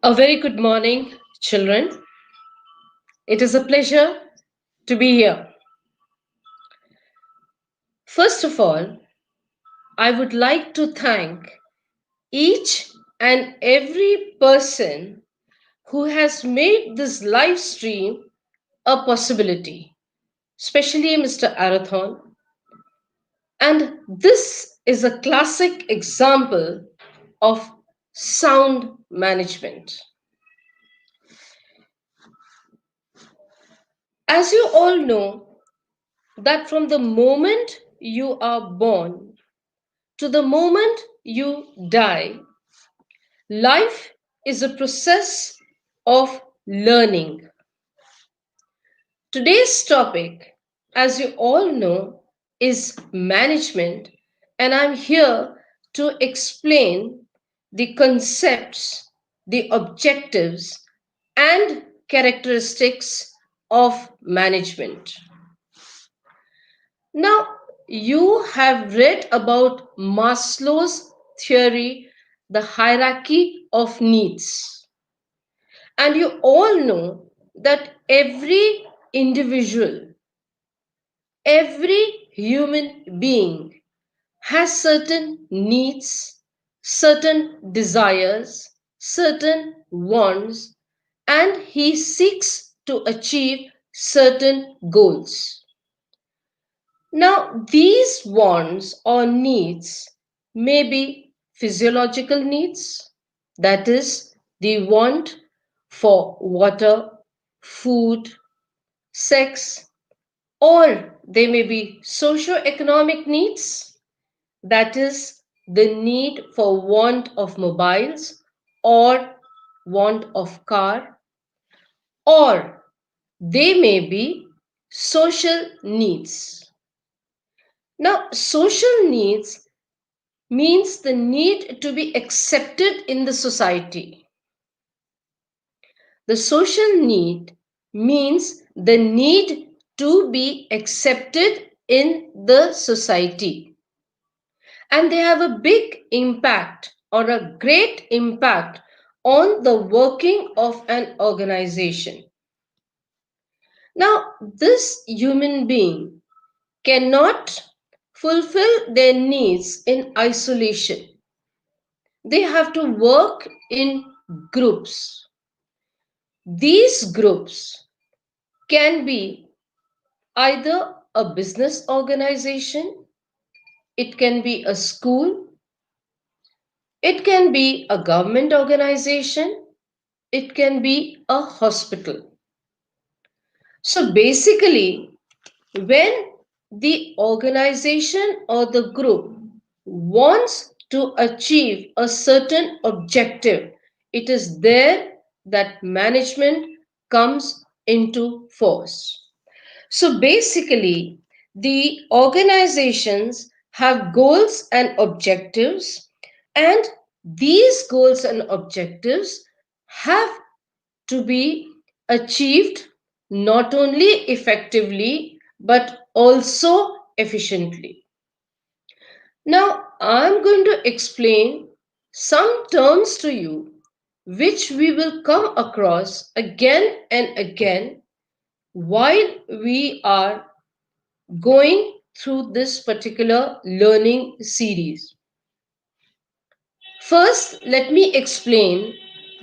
A very good morning, children. It is a pleasure to be here. First of all, I would like to thank each and every person who has made this live stream a possibility, especially Mr. Arathon. And this is a classic example of sound management. As you all know, that from the moment you are born to the moment you die, life is a process of learning. Today's topic, as you all know, is management, and I'm here to explain the concepts, the objectives, and characteristics of management. Now, you have read about Maslow's theory, the hierarchy of needs. And you all know that every individual, every human being has certain needs, certain desires, certain wants, and he seeks to achieve certain goals. Now, these wants or needs may be physiological needs, that is, the want for water, food, sex, or they may be socio-economic needs, that is, the need for want of mobiles or want of car, or they may be social needs. Now, social needs means the need to be accepted in the society. The social need means the need to be accepted in the society. And they have a big impact or a great impact on the working of an organization. Now, this human being cannot fulfill their needs in isolation. They have to work in groups. These groups can be either a business organization, it can be a school, it can be a government organization, it can be a hospital. So basically, when the organization or the group wants to achieve a certain objective, it is there that management comes into force. So basically, the organizations have goals and objectives, and these goals and objectives have to be achieved not only effectively but also efficiently. Now, I'm going to explain some terms to you which we will come across again and again while we are going through this particular learning series. First, let me explain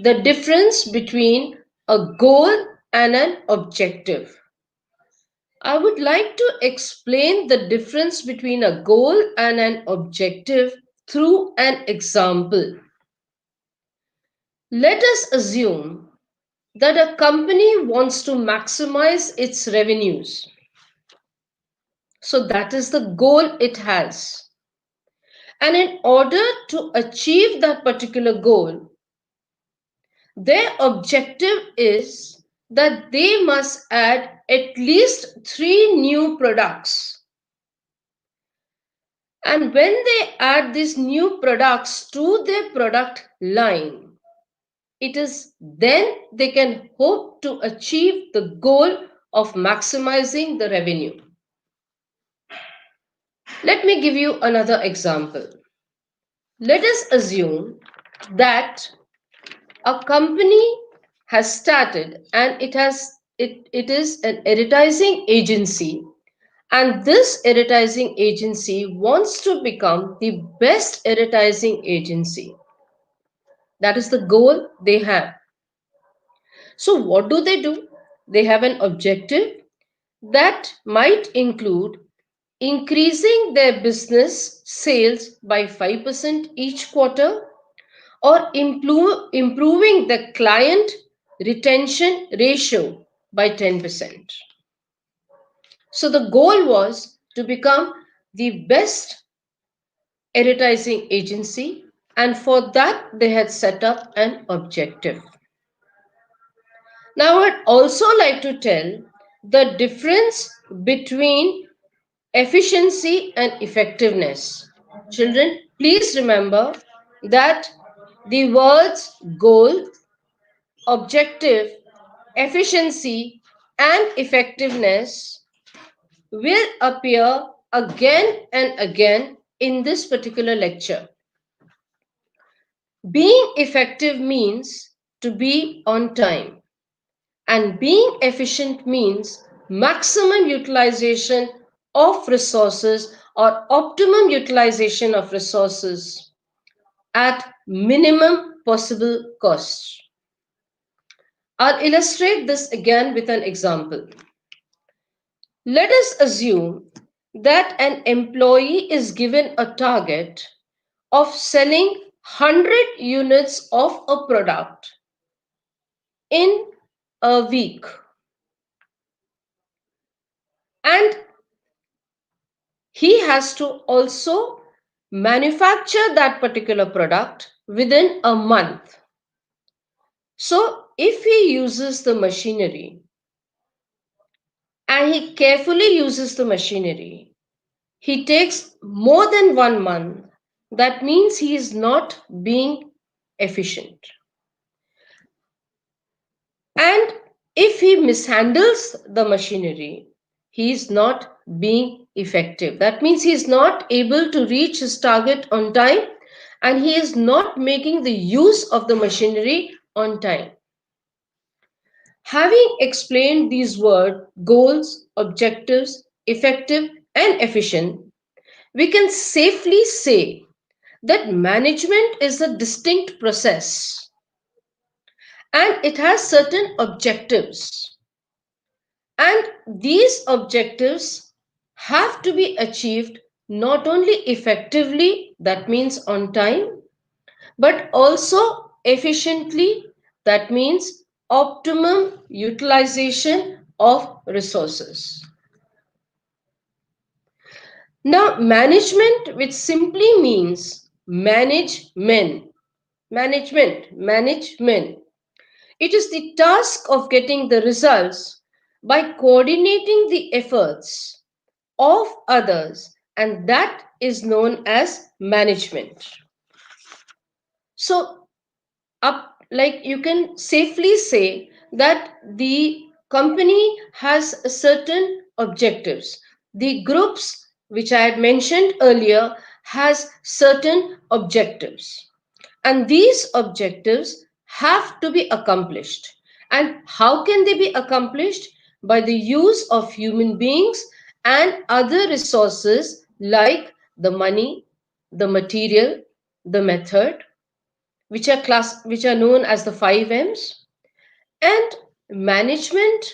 the difference between a goal and an objective. I would like to explain the difference between a goal and an objective through an example. Let us assume that a company wants to maximize its revenues. So that is the goal it has. And in order to achieve that particular goal, their objective is that they must add at least 3 new products. And when they add these new products to their product line, it is then they can hope to achieve the goal of maximizing the revenue. Let me give you another example. Let us assume that A company has started and it is an advertising agency, and this advertising agency wants to become the best advertising agency. That is the goal they have. So what do? They have an objective that might include increasing their business sales by 5% each quarter, or improving the client retention ratio by 10%. So the goal was to become the best advertising agency, and for that they had set up an objective. Now I'd also like to tell the difference between efficiency and effectiveness. Children, please remember that the words goal, objective, efficiency, and effectiveness will appear again and again in this particular lecture. Being effective means to be on time, and being efficient means maximum utilization of resources or optimum utilization of resources at minimum possible cost. I'll illustrate this again with an example. Let us assume that an employee is given a target of selling 100 units of a product in a week, and he has to also manufacture that particular product within a month. So, if he uses the machinery and he carefully uses the machinery, he takes more than 1 month. That means he is not being efficient. And if he mishandles the machinery, he is not being effective. That means he is not able to reach his target on time, and he is not making the use of the machinery on time. Having explained these words goals, objectives, effective, and efficient, we can safely say that management is a distinct process and it has certain objectives. And these objectives have to be achieved not only effectively, that means on time, but also efficiently, that means optimum utilization of resources. Now, management, which simply means management. It is the task of getting the results by coordinating the efforts of others, and that is known as management. So, up like you can safely say that the company has certain objectives. The groups which I had mentioned earlier has certain objectives, and these objectives have to be accomplished. And how can they be accomplished? By the use of human beings and other resources like the money, the material, the method, which are known as the 5 M's. And management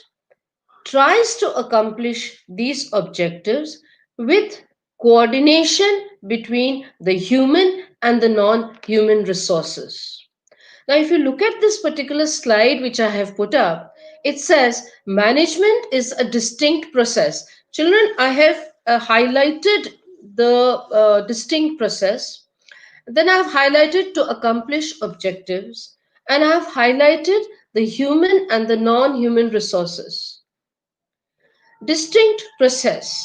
tries to accomplish these objectives with coordination between the human and the non-human resources. Now, if you look at this particular slide which I have put up, it says management is a distinct process. Children, I have highlighted the distinct process. Then I've highlighted to accomplish objectives, and I've highlighted the human and the non-human resources. Distinct process.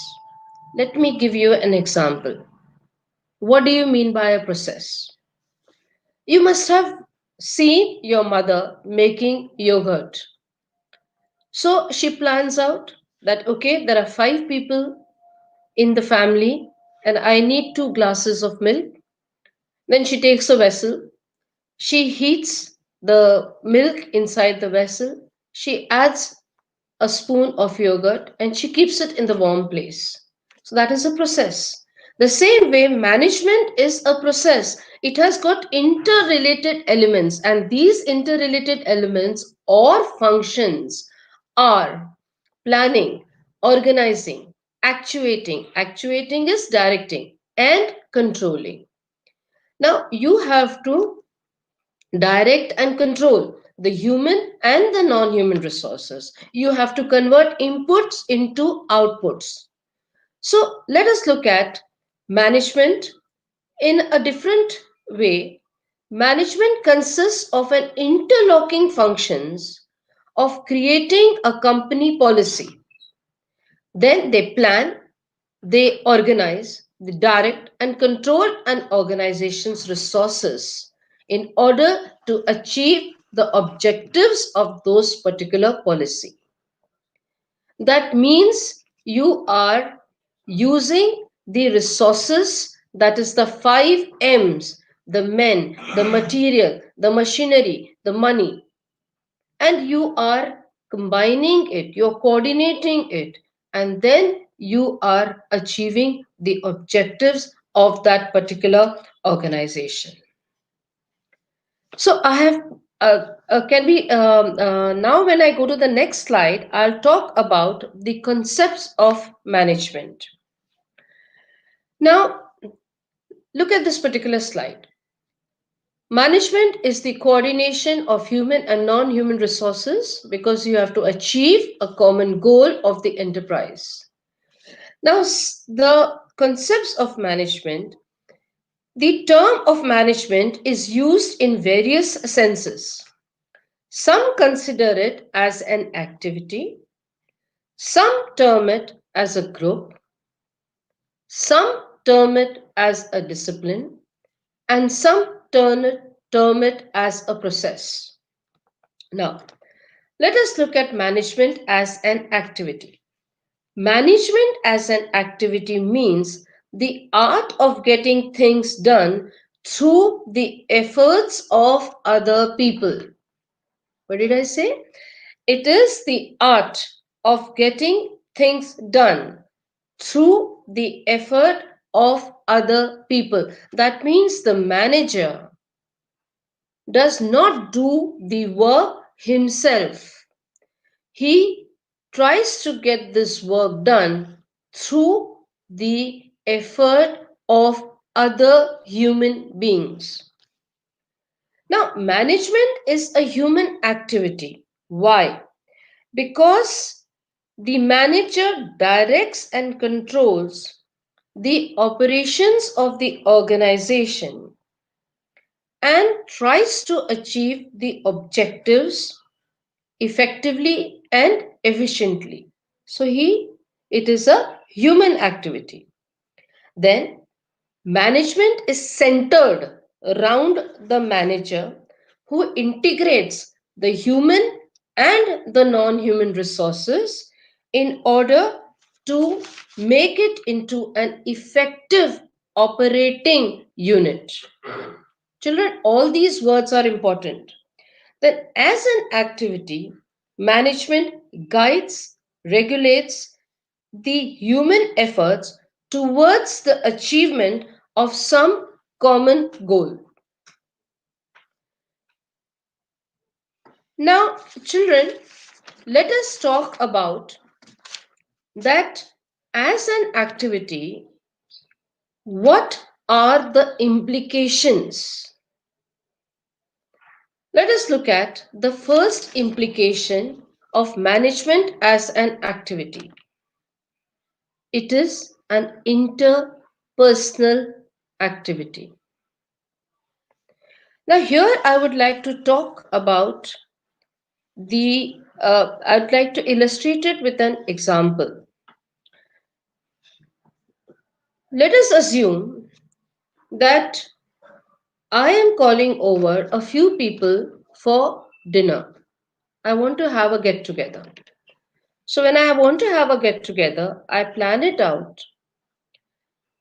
Let me give you an example. What do you mean by a process? You must have seen your mother making yogurt. So she plans out that, okay, there are 5 people in the family and I need 2 glasses of milk. Then she takes a vessel, she heats the milk inside the vessel. She adds a spoon of yogurt and she keeps it in the warm place. So that is a process. The same way, management is a process. It has got interrelated elements, and these interrelated elements or functions are planning, organizing, actuating. Actuating is directing, and controlling. Now, you have to direct and control the human and the non human resources. You have to convert inputs into outputs. So, let us look at management in a different way. Management consists of an interlocking functions of creating a company policy. Then they plan, they organize, they direct and control an organization's resources in order to achieve the objectives of those particular policy. That means you are using the resources, that is the five M's: the men, the material, the machinery, the money, and you are combining it, you're coordinating it, and then you are achieving the objectives of that particular organization. So I have can we now when I go to the next slide, I'll talk about the concepts of management. Now look at this particular slide. Management is the coordination of human and non-human resources because you have to achieve a common goal of the enterprise. Now, the concepts of management, the term of management is used in various senses. Some consider it as an activity, some term it as a group, some term it as a discipline, and some term it as a process. Now, let us look at management as an activity. Management as an activity means the art of getting things done through the efforts of other people. What did I say? It is the art of getting things done through the effort of other people. That means the manager does not do the work himself. He tries to get this work done through the effort of other human beings. Now, management is a human activity. Why? Because the manager directs and controls the operations of the organization and tries to achieve the objectives effectively and efficiently. So it is a human activity. Then management is centered around the manager who integrates the human and the non-human resources in order to make it into an effective operating unit. Children, all these words are important. Then, as an activity, management guides, regulates the human efforts towards the achievement of some common goal. Now, children, let us talk about that as an activity, what are the implications? Let us look at the first implication of management as an activity. It is an interpersonal activity. Now, here I would like to talk about I'd like to illustrate it with an example. Let us assume that I am calling over a few people for dinner. I want to have a get together. So, when I want to have a get together, I plan it out.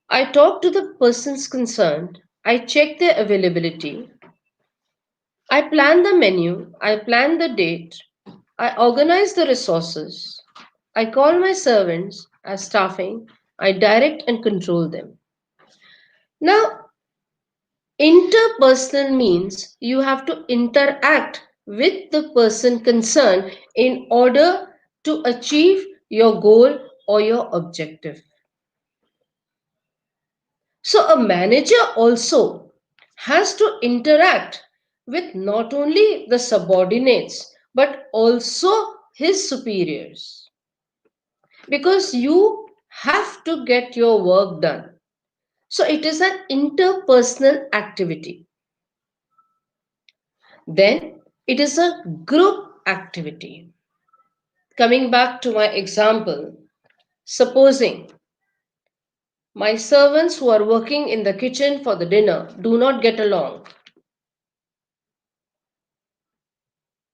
I talk to the persons concerned. I check their availability. I plan the menu, I plan the date, I organize the resources, I call my servants as staffing, I direct and control them. Now, interpersonal means you have to interact with the person concerned in order to achieve your goal or your objective. So, a manager also has to interact with not only the subordinates but also his superiors, because you have to get your work done. So, it is an interpersonal activity. Then, it is a group activity. Coming back to my example, supposing my servants who are working in the kitchen for the dinner do not get along,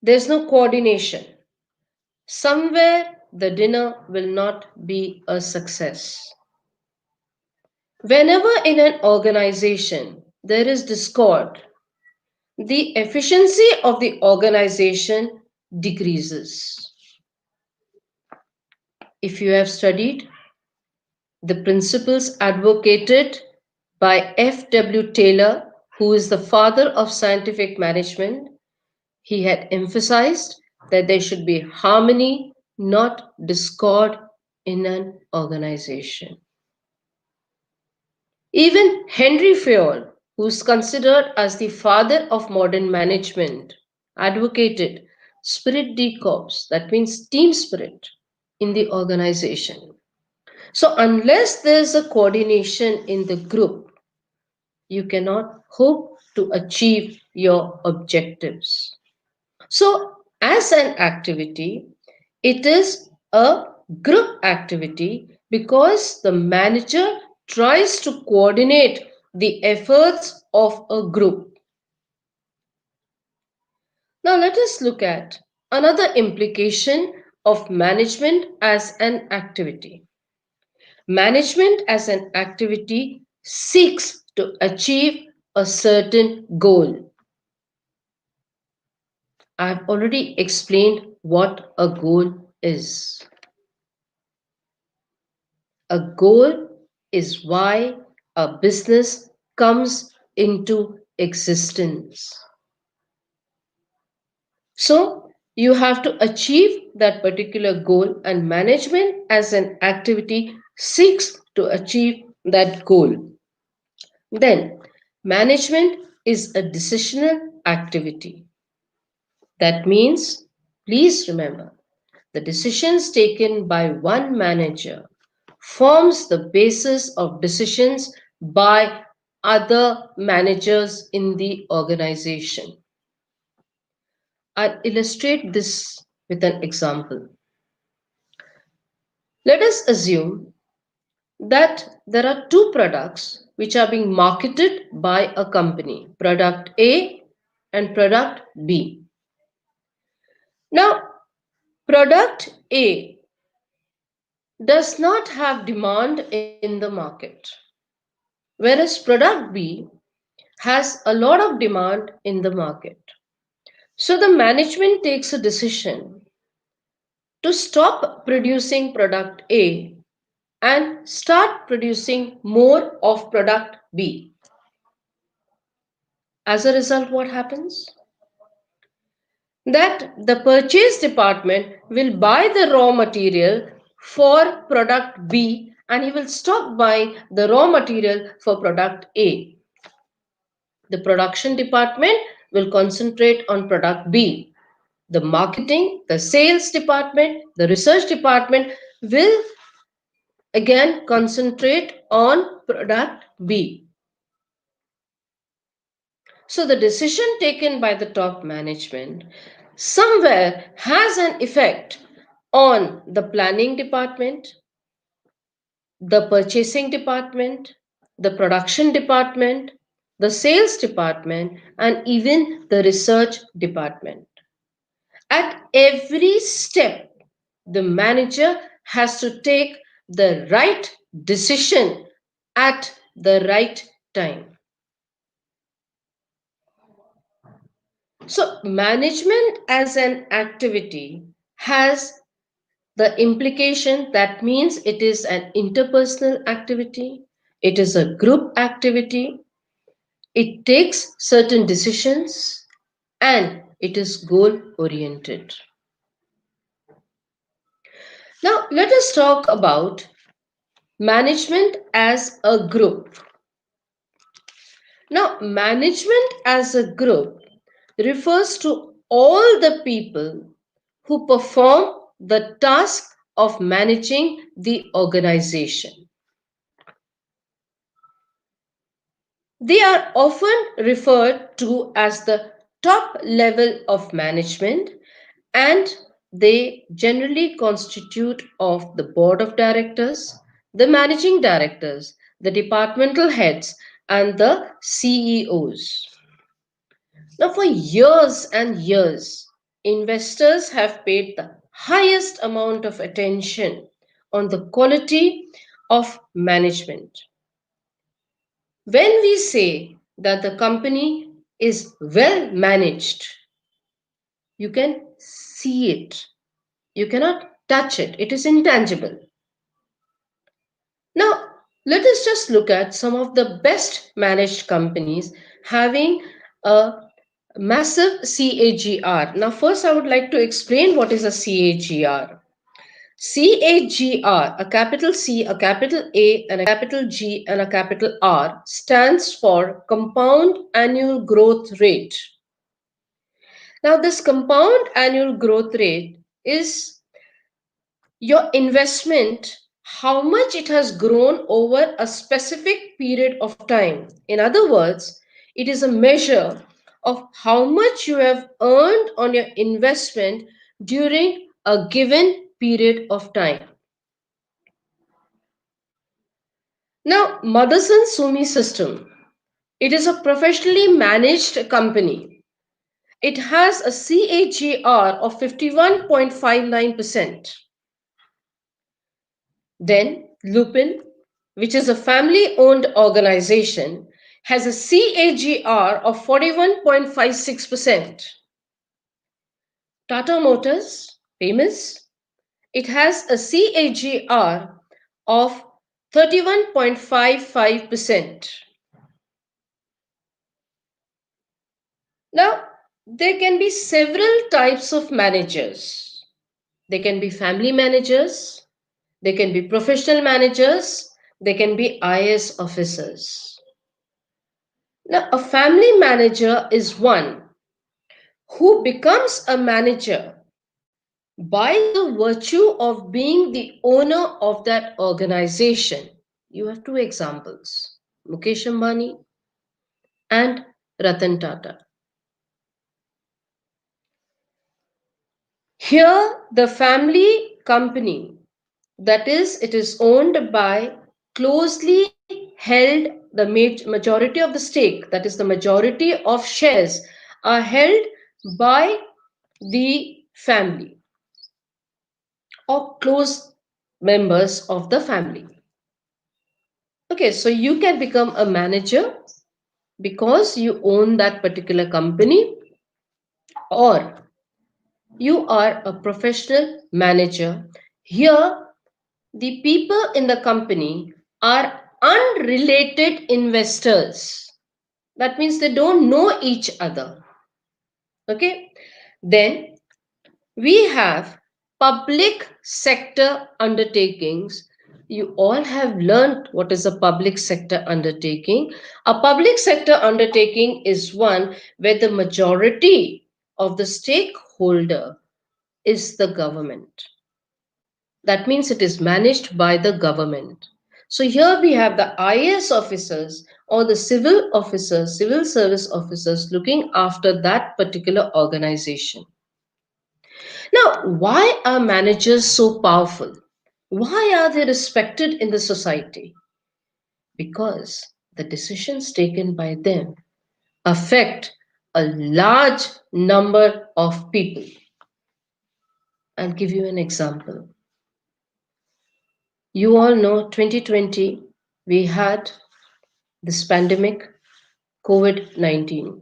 there's no coordination. Somewhere the dinner will not be a success. Whenever in an organization there is discord, the efficiency of the organization decreases. If you have studied the principles advocated by F.W. Taylor, who is the father of scientific management, he had emphasized that there should be harmony, not discord, in an organization. Even Henry Fayol, who is considered as the father of modern management, advocated spirit de corps, that means team spirit, in the organization. So, unless there's a coordination in the group, you cannot hope to achieve your objectives. So, as an activity, it is a group activity because the manager tries to coordinate the efforts of a group. Now, let us look at another implication of management as an activity. Management as an activity seeks to achieve a certain goal. I've already explained what a goal is. A goal is why a business comes into existence. So, you have to achieve that particular goal, and management as an activity seeks to achieve that goal. Then, management is a decisional activity. That means, please remember, the decisions taken by one manager forms the basis of decisions by other managers in the organization. I'll illustrate this with an example. Let us assume that there are two products which are being marketed by a company, product A and product B. Now, product A does not have demand in the market, whereas product B has a lot of demand in the market. So the management takes a decision to stop producing product A and start producing more of product B. As a result, what happens? That the purchase department will buy the raw material for product B and he will stop buying the raw material for product A. The production department will concentrate on product B. The marketing, the sales department, the research department will again concentrate on product B. So the decision taken by the top management somewhere has an effect on the planning department, the purchasing department, the production department, the sales department, and even the research department. At every step, the manager has to take the right decision at the right time. So, management as an activity has the implication that means it is an interpersonal activity, it is a group activity, it takes certain decisions, and it is goal oriented. Now, let us talk about management as a group. Now, management as a group refers to all the people who perform the task of managing the organization. They are often referred to as the top level of management, and they generally constitute of the board of directors, the managing directors, the departmental heads, and the CEOs. Now, for years and years, investors have paid the highest amount of attention on the quality of management. When we say that the company is well managed, you can see it. You cannot touch it. It is intangible. Now, let us just look at some of the best managed companies having a massive CAGR. Now, first, I would like to explain what is a CAGR. CAGR, a capital C, a capital A, and a capital G, and a capital R, stands for Compound Annual Growth Rate. Now, this compound annual growth rate is your investment, how much it has grown over a specific period of time. In other words, it is a measure of how much you have earned on your investment during a given period of time. Now, Motherson Sumi System, it is a professionally managed company. It has a CAGR of 51.59%. Then Lupin, which is a family-owned organization, has a CAGR of 41.56%. Tata Motors, famous, it has a CAGR of 31.55%. Now, there can be several types of managers. They can be family managers, they can be professional managers, they can be IAS officers. Now, a family manager is one who becomes a manager by the virtue of being the owner of that organization. You have two examples, Mukesh Ambani and Ratan Tata. Here, the family company, that is, it is owned by closely held, the majority of the stake, that is, the majority of shares are held by the family or close members of the family. Okay, so you can become a manager because you own that particular company, or you are a professional manager. Here, the people in the company are unrelated investors. That means they don't know each other. Okay, then we have public sector undertakings. You all have learned what is a public sector undertaking. A public sector undertaking is one where the majority of the stakeholder is the government. That means it is managed by the government. So here we have the IAS officers or the civil officers, civil service officers looking after that particular organization. Now, why are managers so powerful? Why are they respected in the society? Because the decisions taken by them affect a large number of people. I'll give you an example. You all know 2020, we had this pandemic, COVID-19.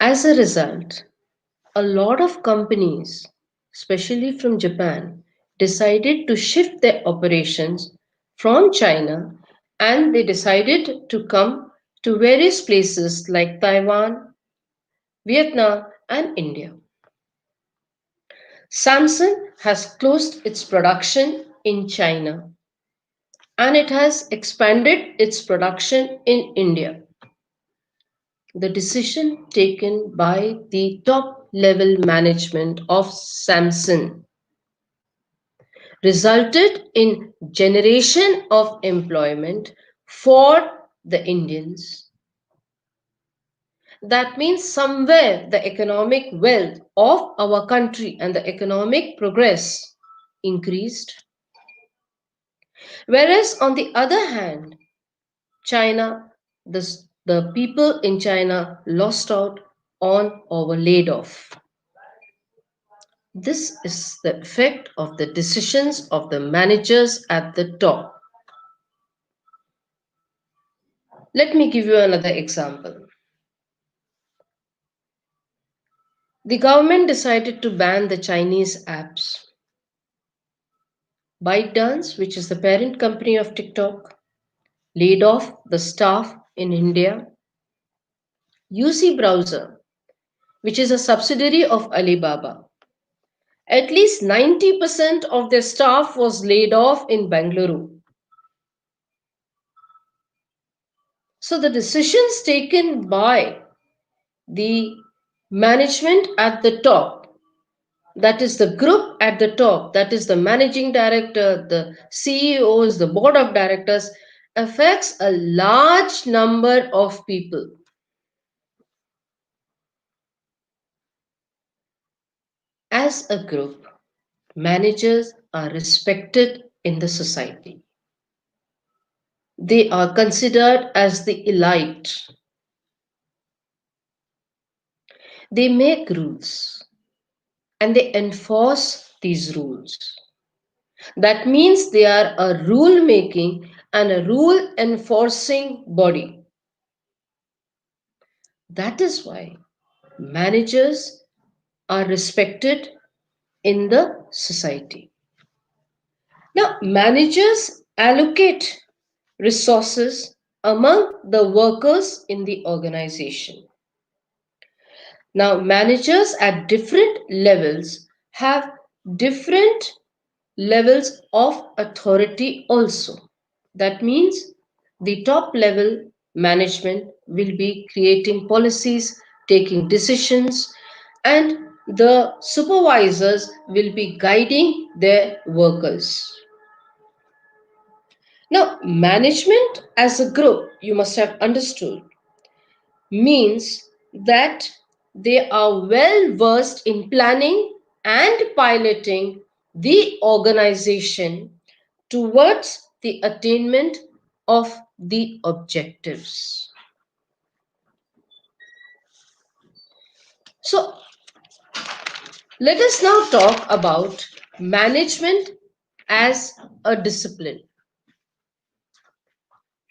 As a result, a lot of companies, especially from Japan, decided to shift their operations from China, and they decided to come to various places like Taiwan, Vietnam, and India. Samsung has closed its production in China and it has expanded its production in India. The decision taken by the top level management of Samsung resulted in generation of employment for the Indians. That means somewhere the economic wealth of our country and the economic progress increased. Whereas on the other hand, China, the people in China lost out on or were laid off. This is the effect of the decisions of the managers at the top. Let me give you another example. The government decided to ban the Chinese apps. ByteDance, which is the parent company of TikTok, laid off the staff in India. UC Browser, which is a subsidiary of Alibaba, at least 90% of their staff was laid off in Bangalore. So the decisions taken by the management at the top, that is the group at the top, that is the managing director, the CEOs, the board of directors, affects a large number of people. As a group, managers are respected in the society. They are considered as the elite. They make rules and they enforce these rules. That means they are a rule making and a rule enforcing body. That is why managers are respected in the society. Now, managers allocate resources among the workers in the organization. Now, managers at different levels have different levels of authority also. That means the top level management will be creating policies, taking decisions, and the supervisors will be guiding their workers. Now, management as a group, you must have understood, means that they are well versed in planning and piloting the organization towards the attainment of the objectives. So, let us now talk about management as a discipline.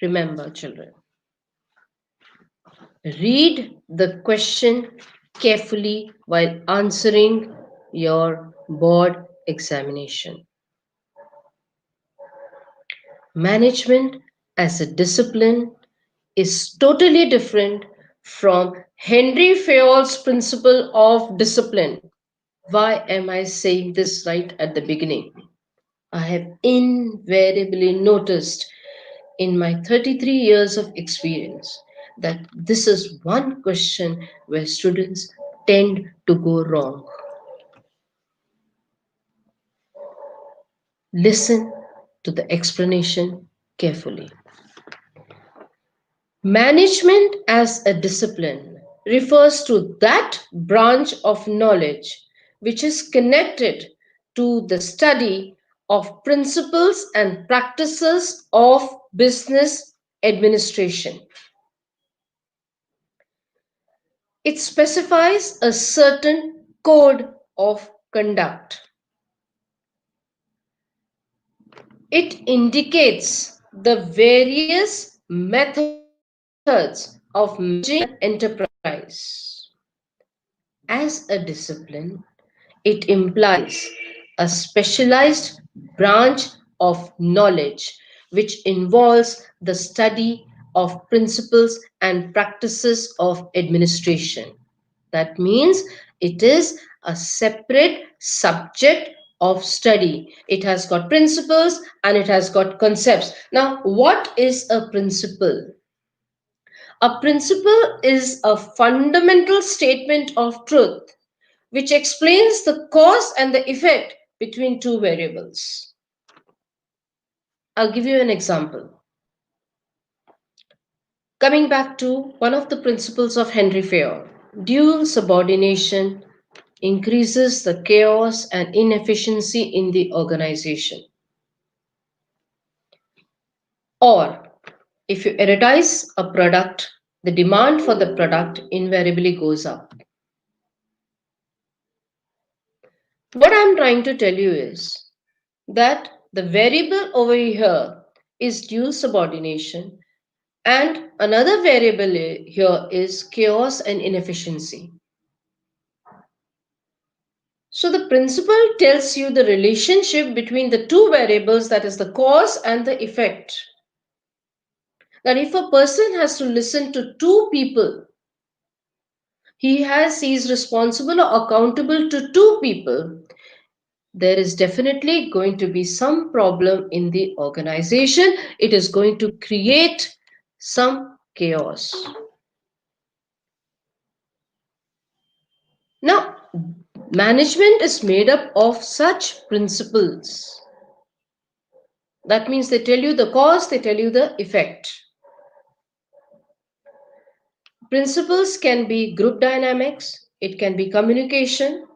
Remember, children, read the question carefully while answering your board examination. Management as a discipline is totally different from Henry Fayol's principle of discipline. Why am I saying this right at the beginning? I have invariably noticed in my 33 years of experience that this is one question where students tend to go wrong. Listen to the explanation carefully. Management as a discipline refers to that branch of knowledge which is connected to the study of principles and practices of business administration. It specifies a certain code of conduct. It indicates the various methods of managing an enterprise. as a discipline, it implies a specialized branch of knowledge which involves the study of principles and practices of administration. That means it is a separate subject of study. It has got principles and it has got concepts. Now, what is a principle? A principle is a fundamental statement of truth which explains the cause and the effect between two variables. I'll give you an example. Coming back to one of the principles of Henry Fayol, dual subordination increases the chaos and inefficiency in the organization. Or, if you advertise a product, the demand for the product invariably goes up. What I'm trying to tell you is that the variable over here is dual subordination, and another variable here is chaos and inefficiency. So the principle tells you the relationship between the two variables, that is the cause and the effect. That if a person has to listen to two people, he is responsible or accountable to two people, there is definitely going to be some problem in the organization. It is going to create some chaos. Now, management is made up of such principles. That means they tell you the cause, they tell you the effect. Principles can be group dynamics, it can be communication.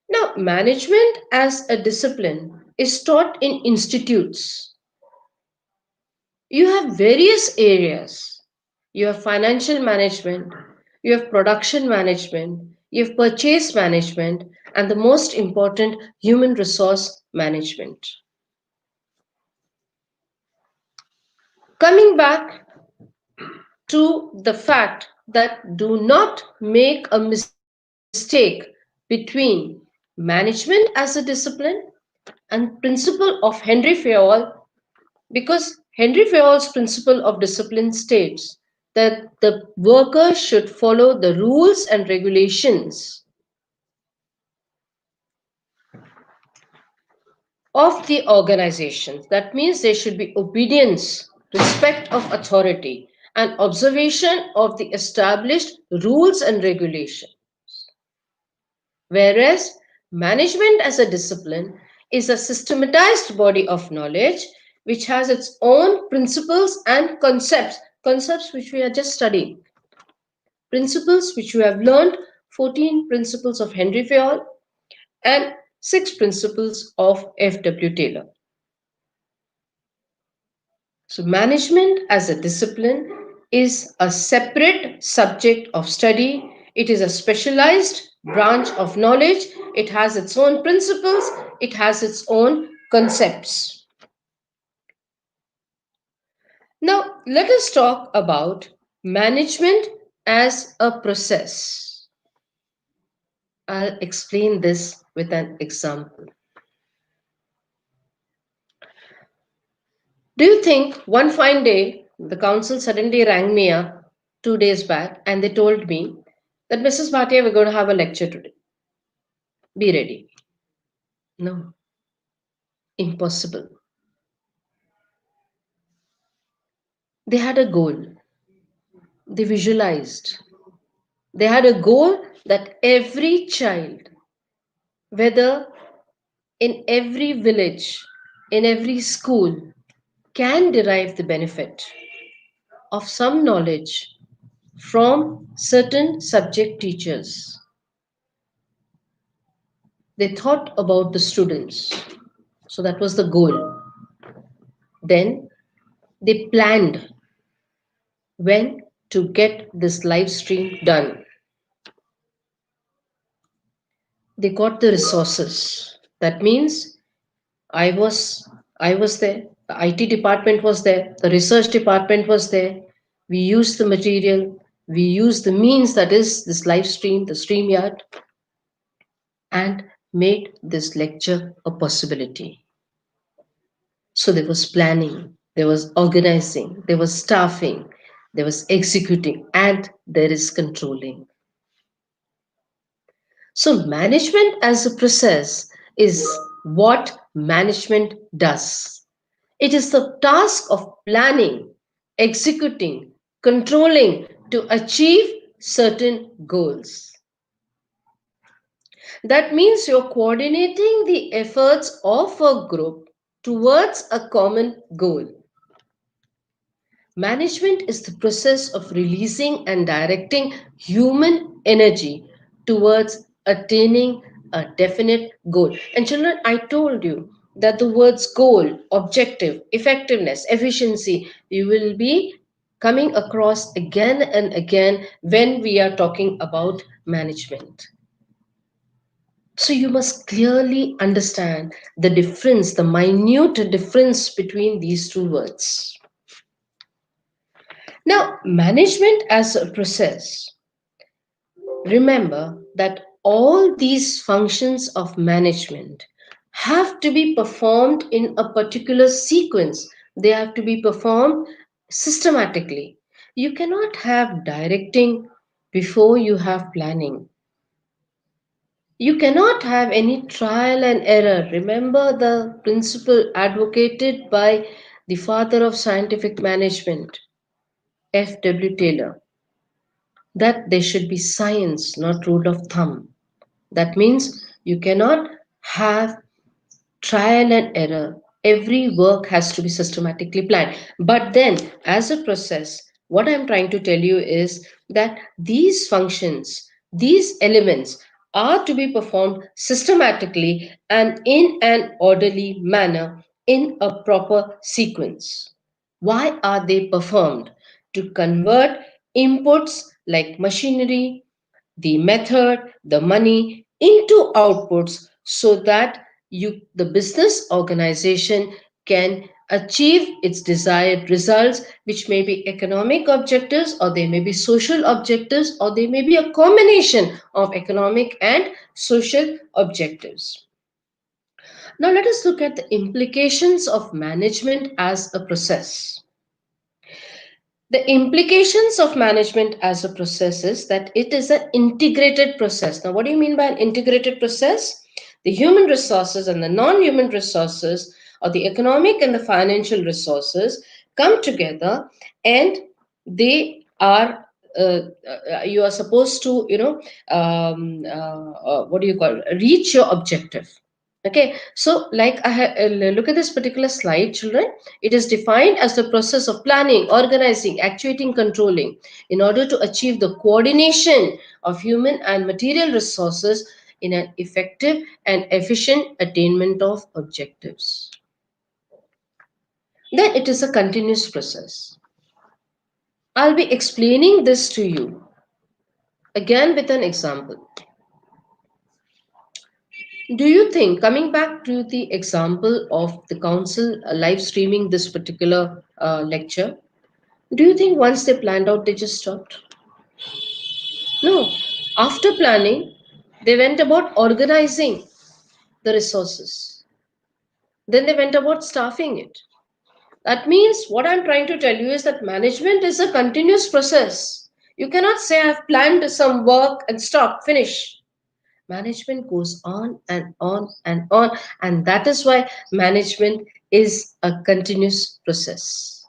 Now, management as a discipline is taught in institutes. You have various areas. You have financial management, you have production management, you have purchase management, and the most important, human resource management. Coming back to the fact that do not make a mistake between management as a discipline and principle of Henry Fayol, because Henry Fayol's principle of discipline states that the worker should follow the rules and regulations of the organization. That means there should be obedience, respect of authority, and observation of the established rules and regulations. Whereas management as a discipline is a systematized body of knowledge which has its own principles and concepts which we are just studying. Principles which you have learned, 14 principles of Henry Fayol and 6 principles of F.W. Taylor. So management as a discipline is a separate subject of study. It is a specialized branch of knowledge. It has its own principles. It has its own concepts. Now, let us talk about management as a process. I'll explain this with an example. Do you think one fine day the council suddenly rang me up 2 days back and they told me that Mrs. Bhatia, we're going to have a lecture today. Be ready. No, impossible. They had a goal. They visualized. They had a goal that every child, whether in every village, in every school, can derive the benefit of some knowledge from certain subject teachers. They thought about the students. So that was the goal. Then they planned when to get this live stream done. They got the resources. That means I was I was there, the IT department was there, the research department was there. We used the material, We used the means, that is this live stream, the StreamYard, and made this lecture a possibility. So there was planning, there was organizing, there was staffing, there was executing, and there is controlling. So management as a process is what management does. It is the task of planning, executing, controlling to achieve certain goals. That means you're coordinating the efforts of a group towards a common goal. Management is the process of releasing and directing human energy towards attaining a definite goal. And children, I told you that the words goal, objective, effectiveness, efficiency, you will be coming across again and again when we are talking about management. So you must clearly understand the difference, the minute difference between these two words. Now, management as a process, remember that all these functions of management have to be performed in a particular sequence. They have to be performed systematically. You cannot have directing before you have planning. You cannot have any trial and error. Remember the principle advocated by the father of scientific management, F.W. Taylor, that there should be science, not rule of thumb. That means you cannot have trial and error. Every work has to be systematically planned. But then, as a process, what I'm trying to tell you is that these functions, these elements are to be performed systematically and in an orderly manner in a proper sequence. Why are they performed? To convert inputs like machinery, the method, the money into outputs so that the business organization can achieve its desired results, which may be economic objectives, or they may be social objectives, or they may be a combination of economic and social objectives. Now let us look at the implications of management as a process. The implications of management as a process is that it is an integrated process. Now, what do you mean by an integrated process? The human resources and the non human resources, or the economic and the financial resources, come together and they are. You are supposed to, what do you call it? Reach your objective. Okay, so look at this particular slide, children. It is defined as the process of planning, organizing, actuating, controlling in order to achieve the coordination of human and material resources in an effective and efficient attainment of objectives. Then it is a continuous process. I'll be explaining this to you again with an example. Do you think, coming back to the example of the council live streaming this particular lecture, do you think once they planned out, they just stopped? No. After planning, they went about organizing the resources. Then they went about staffing it. That means what I'm trying to tell you is that management is a continuous process. You cannot say I've planned some work and stop, finish. Management goes on and on and on, and that is why management is a continuous process.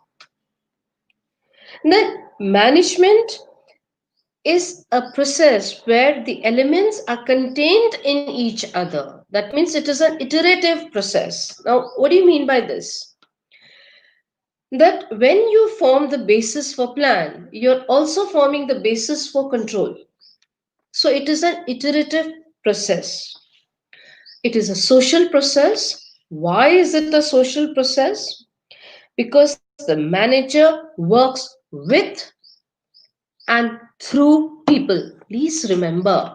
And then management is a process where the elements are contained in each other. That means it is an iterative process. Now, what do you mean by this? That when you form the basis for plan, you're also forming the basis for control. So it is an iterative process. It is a social process. Why is it a social process? Because the manager works with and through people. Please remember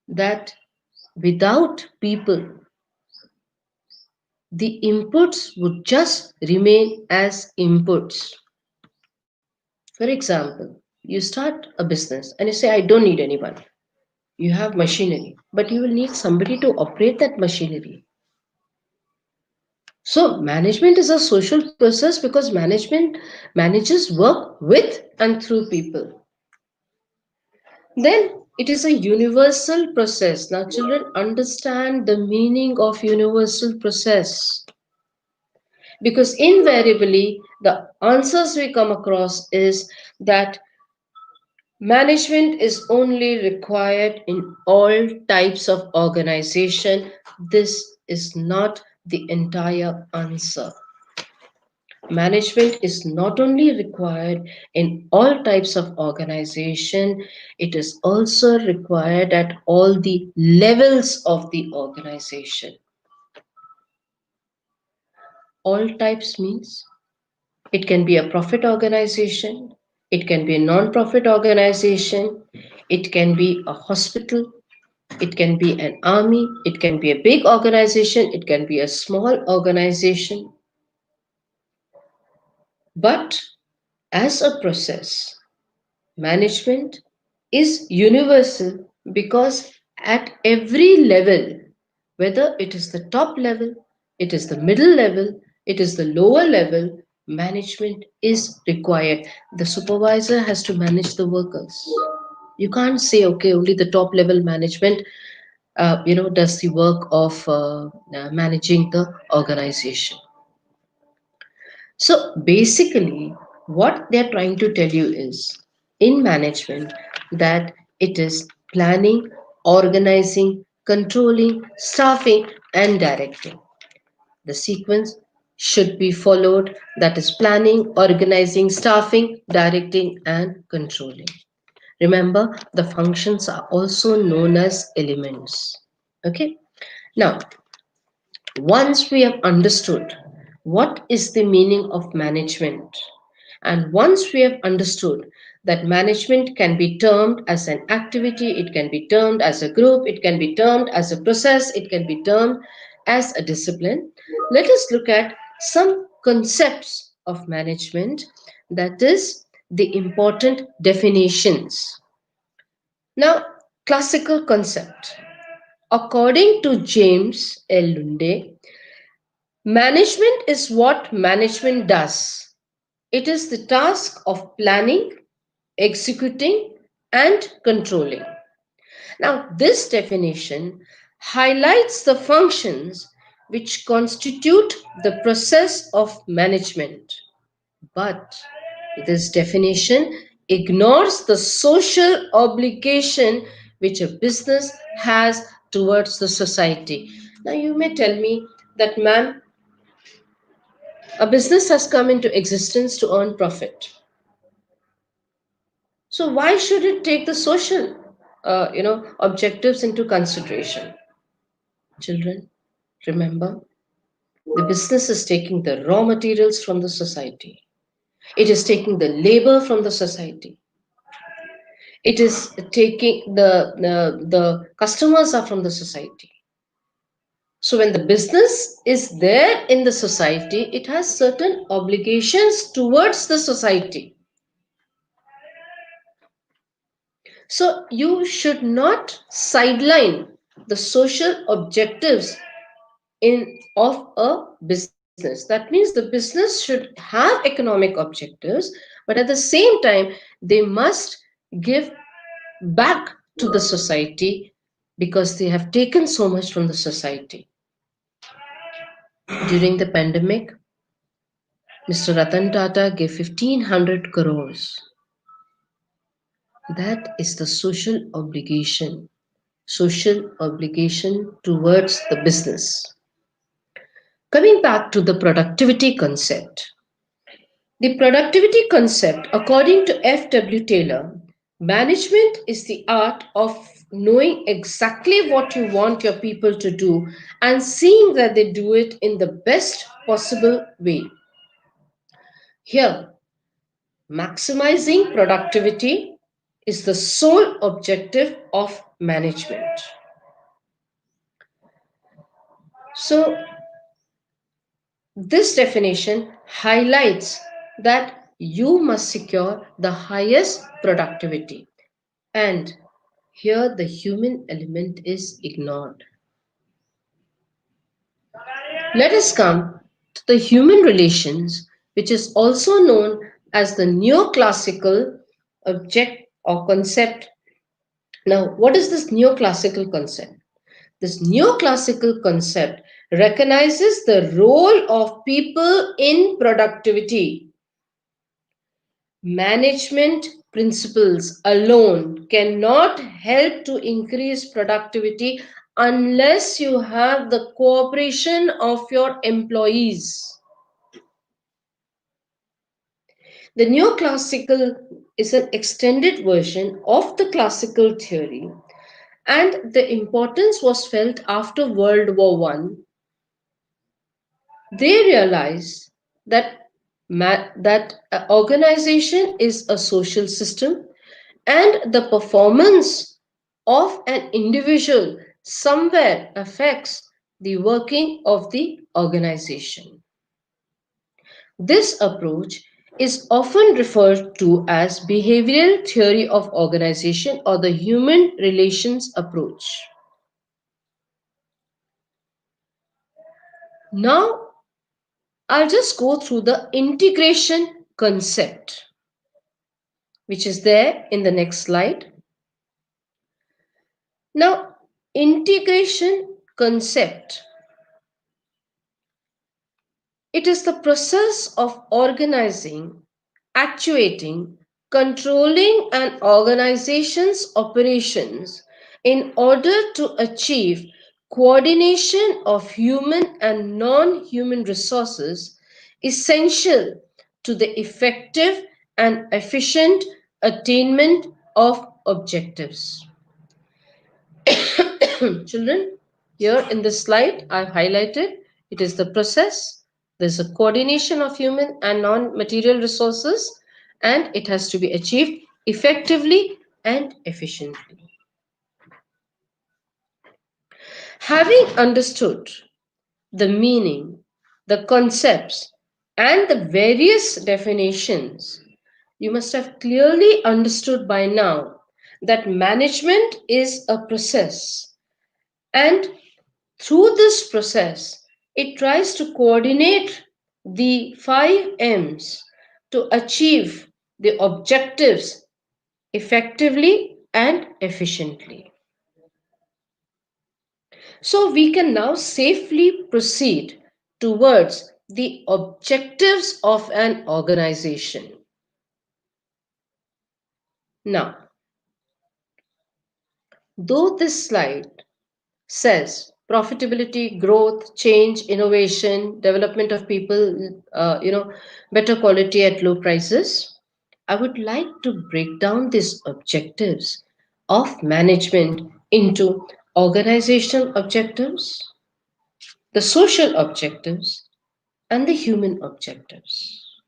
that without people, the inputs would just remain as inputs. For example, you start a business and you say, I don't need anyone. You have machinery, but you will need somebody to operate that machinery. So, management is a social process because management manages work with and through people. Then it is a universal process. Now, children, understand the meaning of universal process, because invariably the answers we come across is that management is only required in all types of organization. This is not the entire answer. Management is not only required in all types of organization, it is also required at all the levels of the organization. All types means it can be a profit organization, it can be a non-profit organization, it can be a hospital, it can be an army, it can be a big organization, it can be a small organization. But as a process, management is universal because at every level, whether it is the top level, it is the middle level, it is the lower level, management is required. The supervisor has to manage the workers. You can't say, okay, only the top level management, does the work of managing the organization. So basically, what they're trying to tell you is in management that it is planning, organizing, controlling, staffing, and directing. The sequence should be followed, that is planning, organizing, staffing, directing, and controlling. Remember, the functions are also known as elements. Okay. Now, once we have understood what is the meaning of management, and once we have understood that management can be termed as an activity, it can be termed as a group, it can be termed as a process, it can be termed as a discipline, let us look at some concepts of management, that is, the important definitions. Now, classical concept. According to James L. Lunde, management is what management does. It is the task of planning, executing, and controlling. Now, this definition highlights the functions which constitute the process of management. But this definition ignores the social obligation which a business has towards the society. Now, you may tell me that, ma'am, a business has come into existence to earn profit. So why should it take the social, objectives into consideration? Children, remember, the business is taking the raw materials from the society. It is taking the labor from the society. It is taking the customers are from the society. So when the business is there in the society, it has certain obligations towards the society. So you should not sideline the social objectives in of a business. That means the business should have economic objectives, but at the same time, they must give back to the society because they have taken so much from the society. During the pandemic, Mr. Ratan Tata gave 1500 crores. That is the social obligation towards the business. Coming back to the productivity concept. The productivity concept, according to F.W. Taylor, management is the art of knowing exactly what you want your people to do and seeing that they do it in the best possible way. Here, maximizing productivity is the sole objective of management. So, this definition highlights that You must secure the highest productivity. And here the human element is ignored. Let us come to the human relations, which is also known as the neoclassical object or concept. Now, what is this neoclassical concept? This neoclassical concept recognizes the role of people in productivity. Management principles alone cannot help to increase productivity unless you have the cooperation of your employees. The neoclassical is an extended version of the classical theory, and the importance was felt after World War One. They realized that organization is a social system, and the performance of an individual somewhere affects the working of the organization. This approach is often referred to as behavioral theory of organization or the human relations approach. Now, I'll just go through the integration concept, which is there in the next slide. Now, integration concept, it is the process of organizing, actuating, controlling an organization's operations in order to achieve coordination of human and non-human resources essential to the effective and efficient attainment of objectives. Children, here in this slide I've highlighted it is the process. There's a coordination of human and non-material resources, and it has to be achieved effectively and efficiently. Having understood the meaning, the concepts, and the various definitions, you must have clearly understood by now that management is a process, and through this process, it tries to coordinate the 5 M's to achieve the objectives effectively and efficiently. So we can now safely proceed towards the objectives of an organization. Now, though this slide says profitability, growth, change, innovation, development of people, better quality at low prices, I would like to break down these objectives of management into organizational objectives, the social objectives, and the human objectives.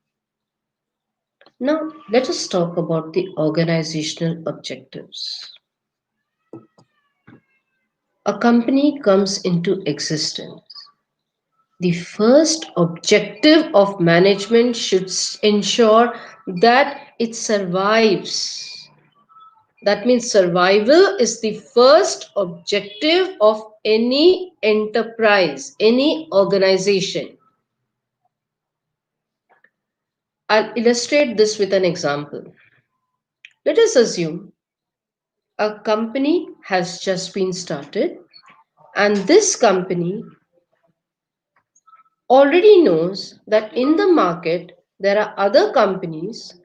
Now, let us talk about the organizational objectives. A company comes into existence. The first objective of management should ensure that it survives. That means survival is the first objective of any enterprise, any organization. I'll illustrate this with an example. Let us assume a company has just been started, and this company already knows that in the market there are other companies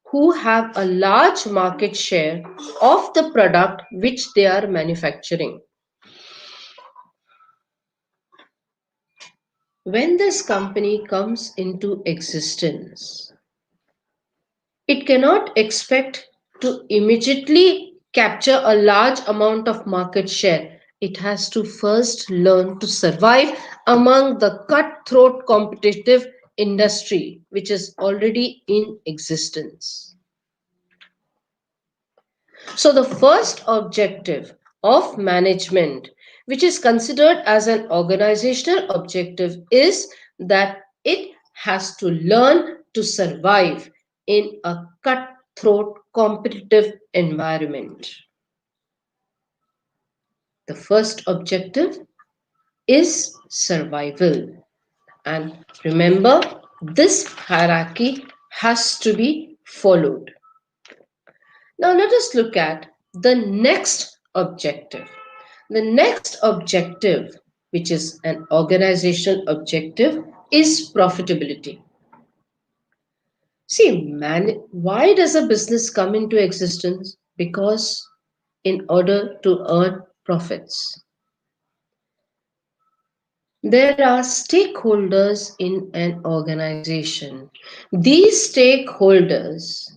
who have a large market share of the product which they are manufacturing. When this company comes into existence, it cannot expect to immediately capture a large amount of market share. It has to first learn to survive among the cutthroat competitive industry which is already in existence. So, the first objective of management, which is considered as an organizational objective, is that it has to learn to survive. in a cutthroat competitive environment. The first objective is survival. And remember, this hierarchy has to be followed. Now, let us look at the next objective. The next objective, which is an organizational objective, is profitability. See, why does a business come into existence? Because in order to earn profits. There are stakeholders in an organization. These stakeholders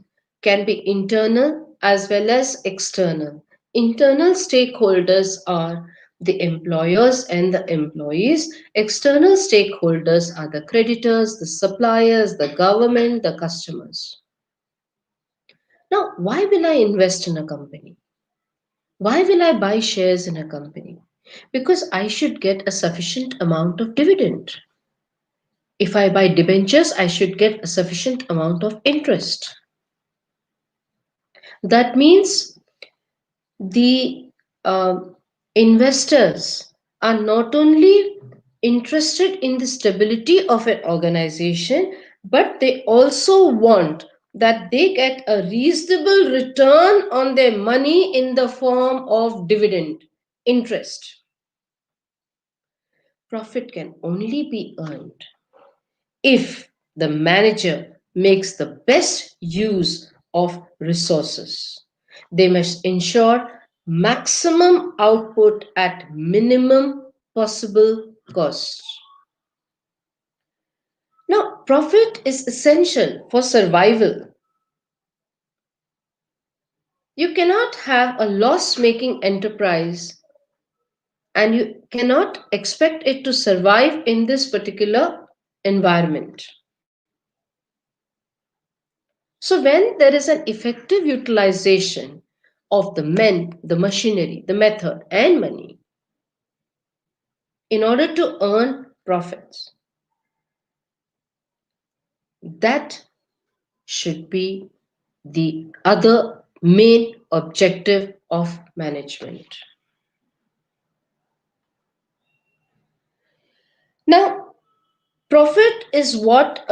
can be internal as well as external. Internal stakeholders are the employers and the employees. External stakeholders are the creditors, the suppliers, the government, the customers. Now, why will I invest in a company? Why will I buy shares in a company? Because I should get a sufficient amount of dividend. If I buy debentures, I should get a sufficient amount of interest. That means the uh, investors are not only interested in the stability of an organization, but they also want that they get a reasonable return on their money in the form of dividend, interest. Profit can only be earned if the manager makes the best use of resources. They must ensure maximum output at minimum possible cost. Now, profit is essential for survival. You cannot have a loss making enterprise and you cannot expect it to survive in this particular environment. So, when there is an effective utilization of the men, the machinery, the method, and money in order to earn profits, that should be the other main objective of management. Now, profit is what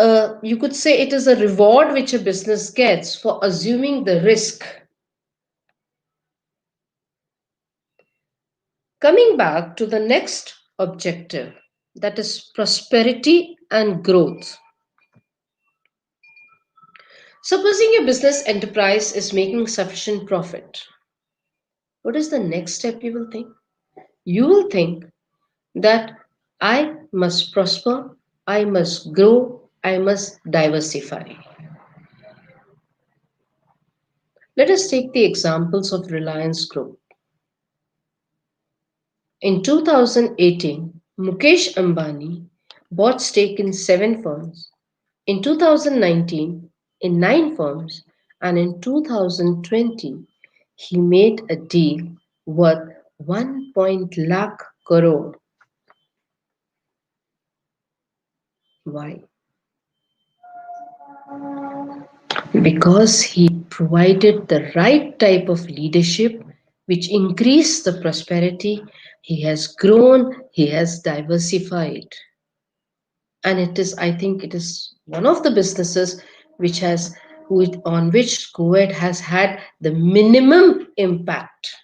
you could say it is a reward which a business gets for assuming the risk. Coming back to the next objective, that is prosperity and growth. Supposing your business enterprise is making sufficient profit, what is the next step you will think? You will think that I must prosper, I must grow, I must diversify. Let us take the examples of Reliance Group. In 2018, Mukesh Ambani bought stake in 7 firms. In 2019, in 9 firms, and in 2020, he made a deal worth 1 lakh crore. Why? Because he provided the right type of leadership which increased the prosperity. He has grown, he has diversified. And it is, I think, it is one of the businesses which has on which COVID has had the minimum impact.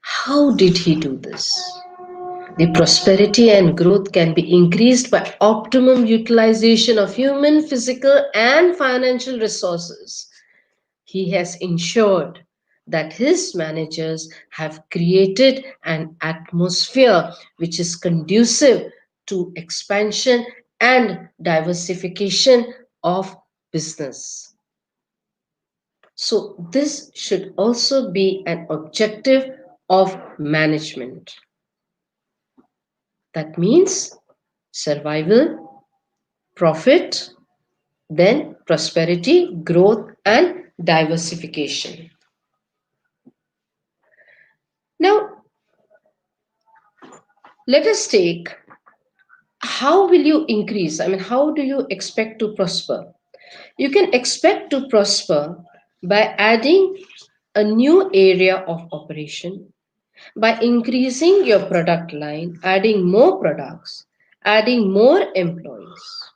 How did he do this? The prosperity and growth can be increased by optimum utilization of human, physical, and financial resources. He has ensured that his managers have created an atmosphere which is conducive to expansion and diversification of business. So, this should also be an objective of management. That means survival, profit, then prosperity, growth, and diversification. Now, let us take how will you increase? I mean, how do you expect to prosper? You can expect to prosper by adding a new area of operation, by increasing your product line, adding more products, adding more employees.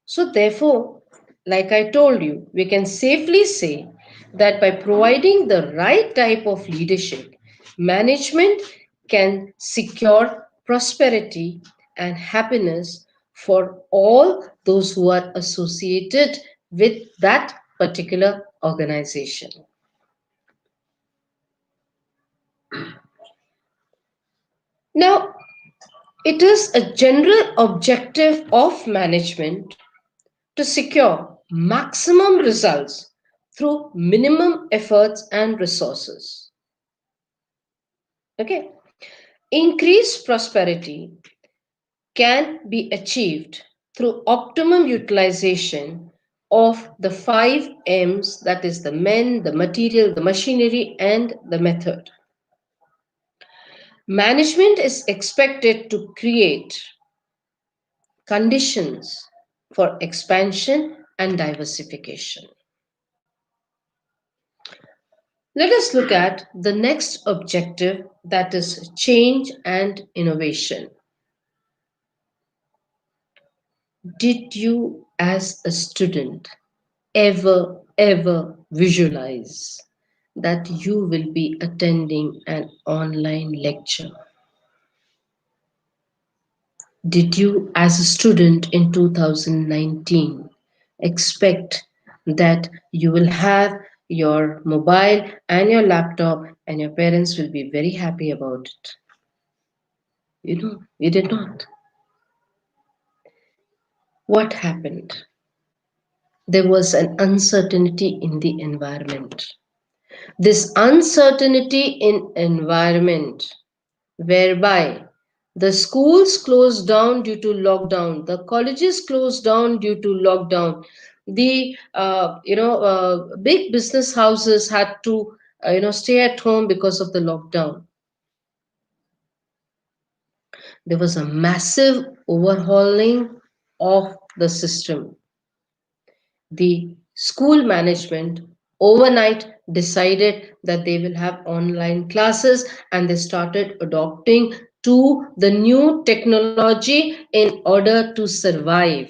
So, therefore, like I told you, we can safely say that by providing the right type of leadership, management can secure prosperity and happiness for all those who are associated with that particular organization. Now, it is a general objective of management to secure maximum results through minimum efforts and resources. Okay. Increased prosperity can be achieved through optimum utilization of the 5 M's, that is the men, the material, the machinery, and the method. Management is expected to create conditions for expansion and diversification. Let us look at the next objective, that is change and innovation. Did you, as a student, ever visualize that you will be attending an online lecture? Did you, as a student in 2019, expect that you will have your mobile and your laptop and your parents will be very happy about it? You did not. What happened? There was an uncertainty in the environment. This uncertainty in environment whereby the schools closed down due to lockdown, the colleges closed down due to lockdown, the big business houses had to stay at home because of the lockdown. There was a massive overhauling of the system. The school management overnight decided that they will have online classes, and they started adopting to the new technology in order to survive.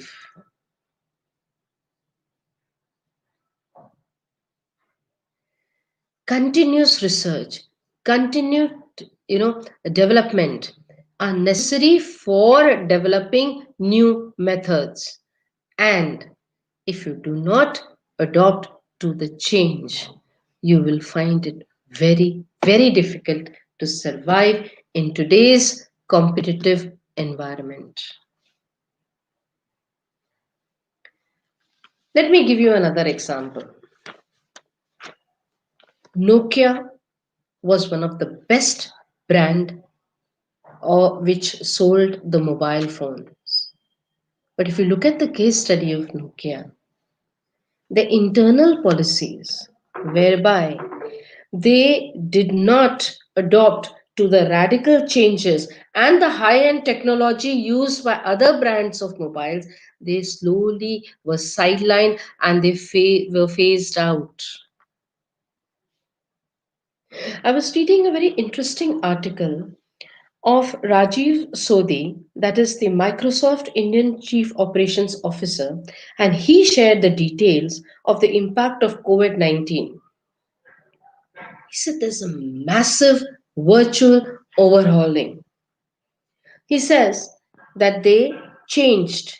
Continuous research, continued development are necessary for developing new methods. And if you do not adopt to the change, you will find it very difficult to survive in today's competitive environment. Let me give you another example. Nokia was one of the best brand which sold the mobile phones. But if you look at the case study of Nokia, the internal policies whereby they did not adopt to the radical changes and the high-end technology used by other brands of mobiles, they slowly were sidelined and they were phased out. I was reading a very interesting article of Rajiv Sodhi, that is the Microsoft Indian Chief Operations Officer, and he shared the details of the impact of COVID-19. He said there's a massive virtual overhauling. He says that they changed,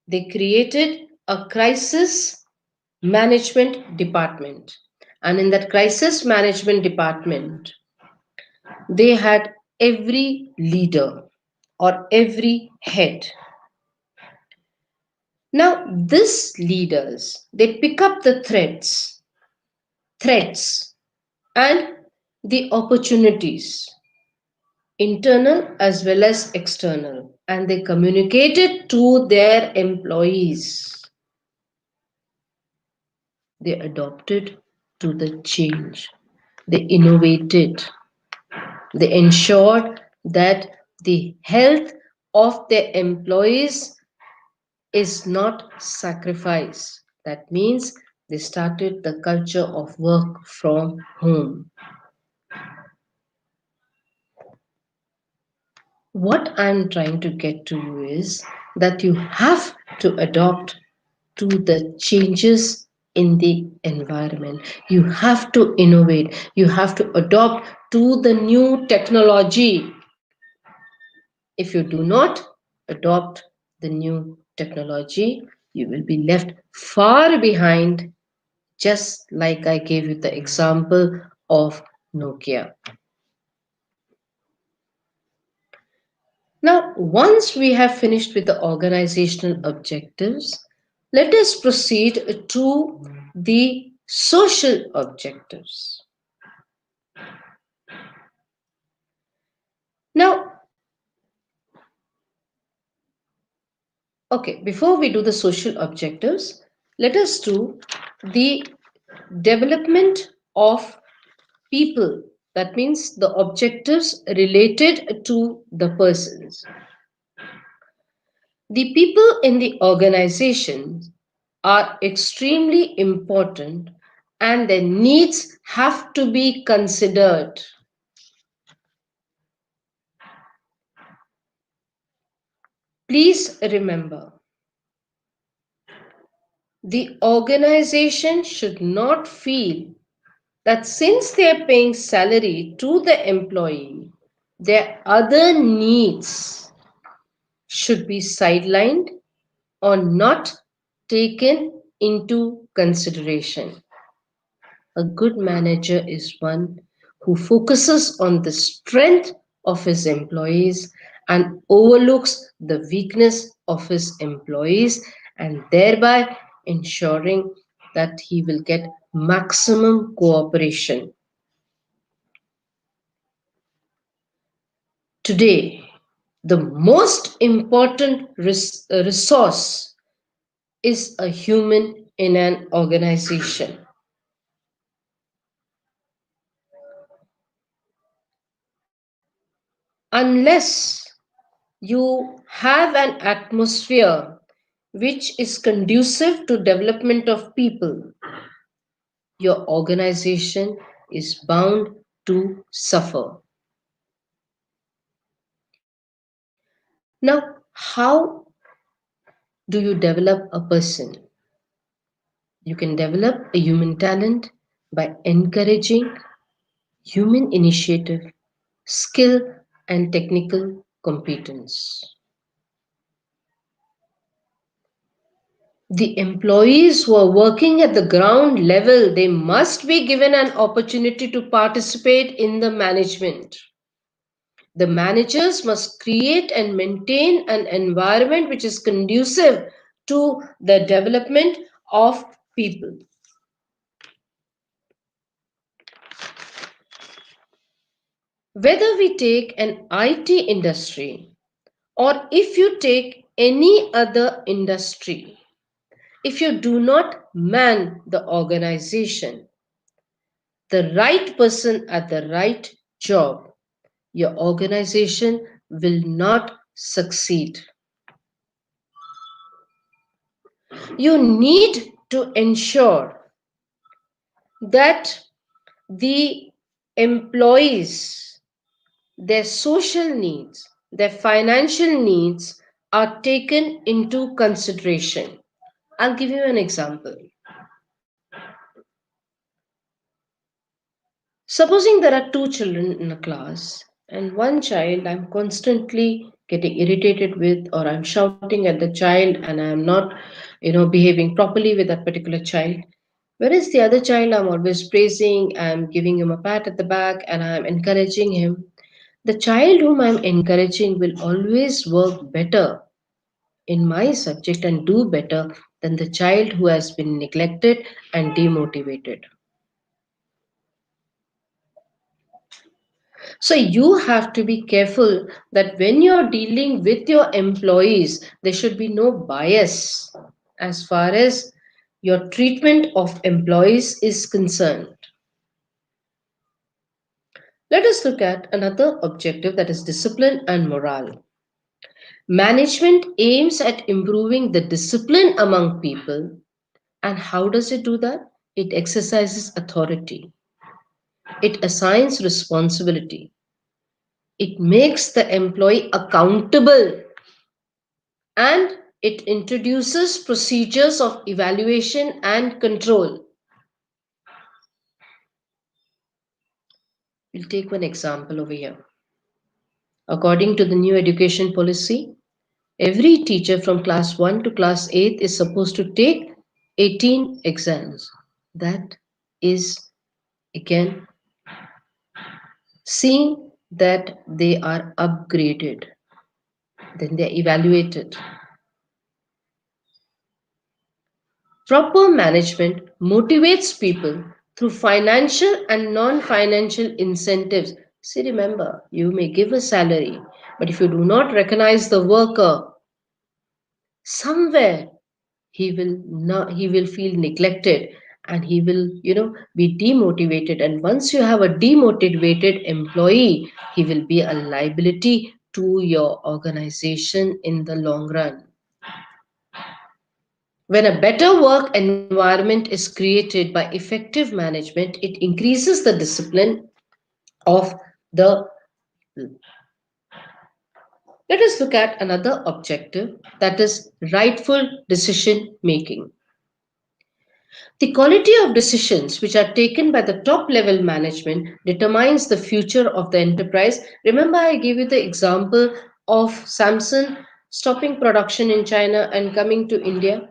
they created a crisis management department. And in that crisis management department, they had every leader or every head. Now, these leaders, they pick up the threats, and the opportunities, internal as well as external, and they communicate it to their employees. They adopted to the change, they innovated, they ensured that the health of their employees is not sacrifice. That means they started the culture of work from home. What I'm trying to get to you is that you have to adopt to the changes in the environment. You have to innovate. You have to adopt to the new technology. If you do not adopt the new technology, you will be left far behind, just like I gave you the example of Nokia. Now, once we have finished with the organizational objectives, let us proceed to the social objectives. Now, okay, before we do the social objectives, let us do the development of people. That means the objectives related to the persons. The people in the organization are extremely important and their needs have to be considered. Please remember, the organization should not feel that since they are paying salary to the employee, their other needs should be sidelined or not taken into consideration. A good manager is one who focuses on the strength of his employees and overlooks the weakness of his employees, and thereby ensuring that he will get maximum cooperation. Today, the most important resource is a human in an organization. Unless you have an atmosphere which is conducive to development of people, your organization is bound to suffer. Now, how do you develop a person? You can develop a human talent by encouraging human initiative, skill, and technical competence. The employees who are working at the ground level, they must be given an opportunity to participate in the management. The managers must create and maintain an environment which is conducive to the development of people. Whether we take an IT industry or if you take any other industry, if you do not man the organization, the right person at the right job, your organization will not succeed. You need to ensure that the employees, their social needs, their financial needs are taken into consideration. I'll give you an example. Supposing there are two children in a class, and one child I'm constantly getting irritated with, or I'm shouting at the child and I'm not, behaving properly with that particular child. Whereas the other child, I'm always praising, I'm giving him a pat at the back, and I'm encouraging him. The child whom I'm encouraging will always work better in my subject and do better than the child who has been neglected and demotivated. So you have to be careful that when you're dealing with your employees, there should be no bias as far as your treatment of employees is concerned. Let us look at another objective, that is discipline and morale. Management aims at improving the discipline among people. And how does it do that? It exercises authority, it assigns responsibility, it makes the employee accountable, and it introduces procedures of evaluation and control. We'll take one example over here. According to the new education policy, every teacher from class 1 to class 8 is supposed to take 18 exams. That is, again, seeing that they are upgraded, then they're evaluated. Proper management motivates people through financial and non financial incentives. See, remember, you may give a salary, but if you do not recognize the worker, somewhere he will feel neglected, and he will be demotivated, and once you have a demotivated employee, he will be a liability to your organization in the long run. When a better work environment is created by effective management, it increases the discipline of the. Let us look at another objective, that is rightful decision making. The quality of decisions which are taken by the top level management determines the future of the enterprise. Remember, I gave you the example of Samsung stopping production in China and coming to India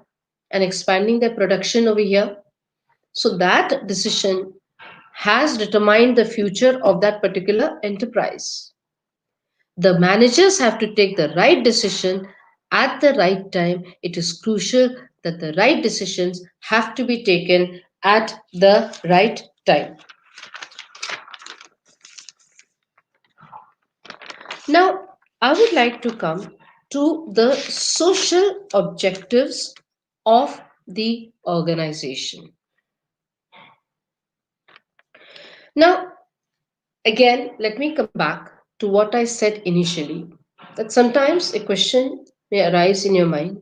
and expanding their production over here. So, that decision has determined the future of that particular enterprise. The managers have to take the right decision at the right time. It is crucial that the right decisions have to be taken at the right time. Now, I would like to come to the social objectives of the organization. Now, again, let me come back to what I said initially, that sometimes a question may arise in your mind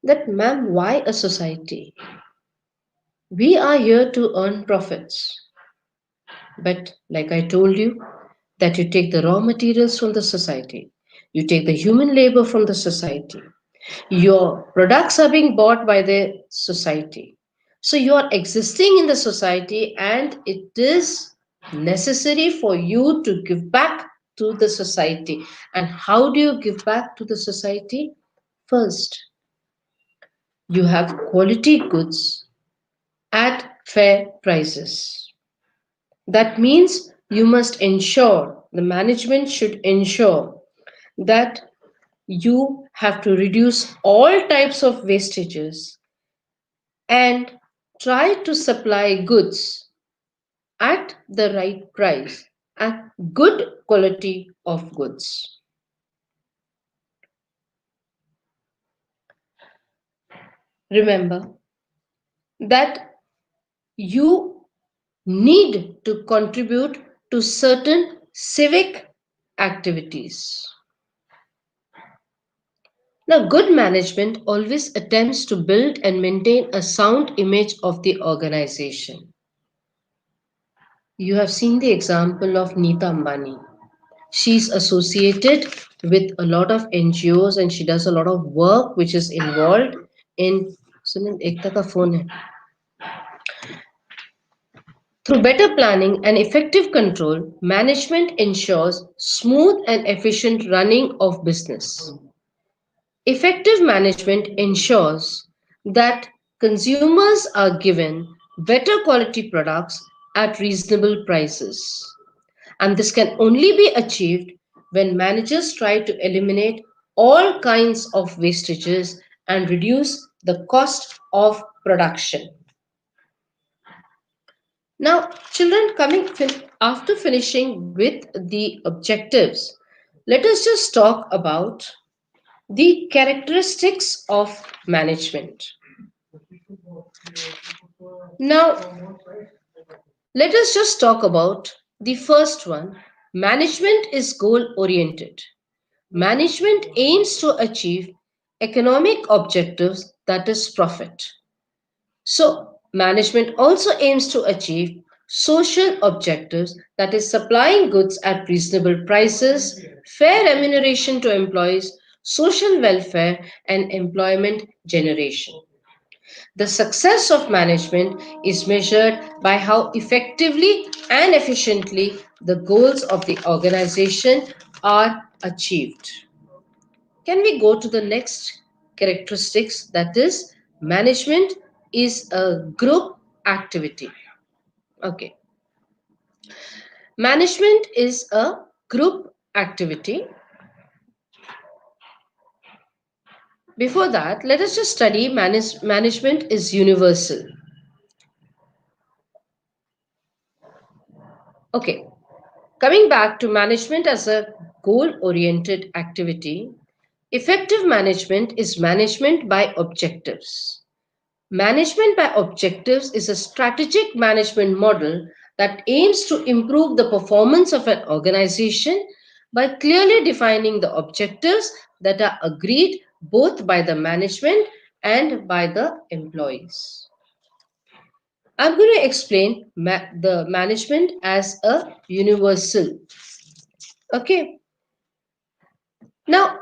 that, ma'am, why a society? We are here to earn profits. But, like I told you, that you take the raw materials from the society, you take the human labor from the society, your products are being bought by the society. So, you are existing in the society, and it is necessary for you to give back to the society. And how do you give back to the society? First, you have quality goods at fair prices. That means you must ensure, the management should ensure that you have to reduce all types of wastages and try to supply goods at the right price, at good quality of goods. Remember that you need to contribute to certain civic activities. Now, good management always attempts to build and maintain a sound image of the organization. You have seen the example of Neeta Ambani. She's associated with a lot of NGOs, and she does a lot of work which is involved in. Sunil, ekta ka phone hai. Through better planning and effective control, management ensures smooth and efficient running of business. Effective management ensures that consumers are given better quality products at reasonable prices. And this can only be achieved when managers try to eliminate all kinds of wastages and reduce the cost of production. Now, children, after finishing with the objectives, let us just talk about the characteristics of management. Now, let us just talk about the first one. Management is goal oriented. Management aims to achieve economic objectives, that is, profit. So, management also aims to achieve social objectives, that is, supplying goods at reasonable prices, fair remuneration to employees, social welfare, and employment generation. The success of management is measured by how effectively and efficiently the goals of the organization are achieved. Can we go to the next characteristics, that is management is a group activity. Okay, management is a group activity. Before that, let us just study management is universal. Okay, coming back to management as a goal oriented activity, effective management is management by objectives. Management by objectives is a strategic management model that aims to improve the performance of an organization by clearly defining the objectives that are agreed both by the management and by the employees. I'm going to explain the management as a universal. Okay, now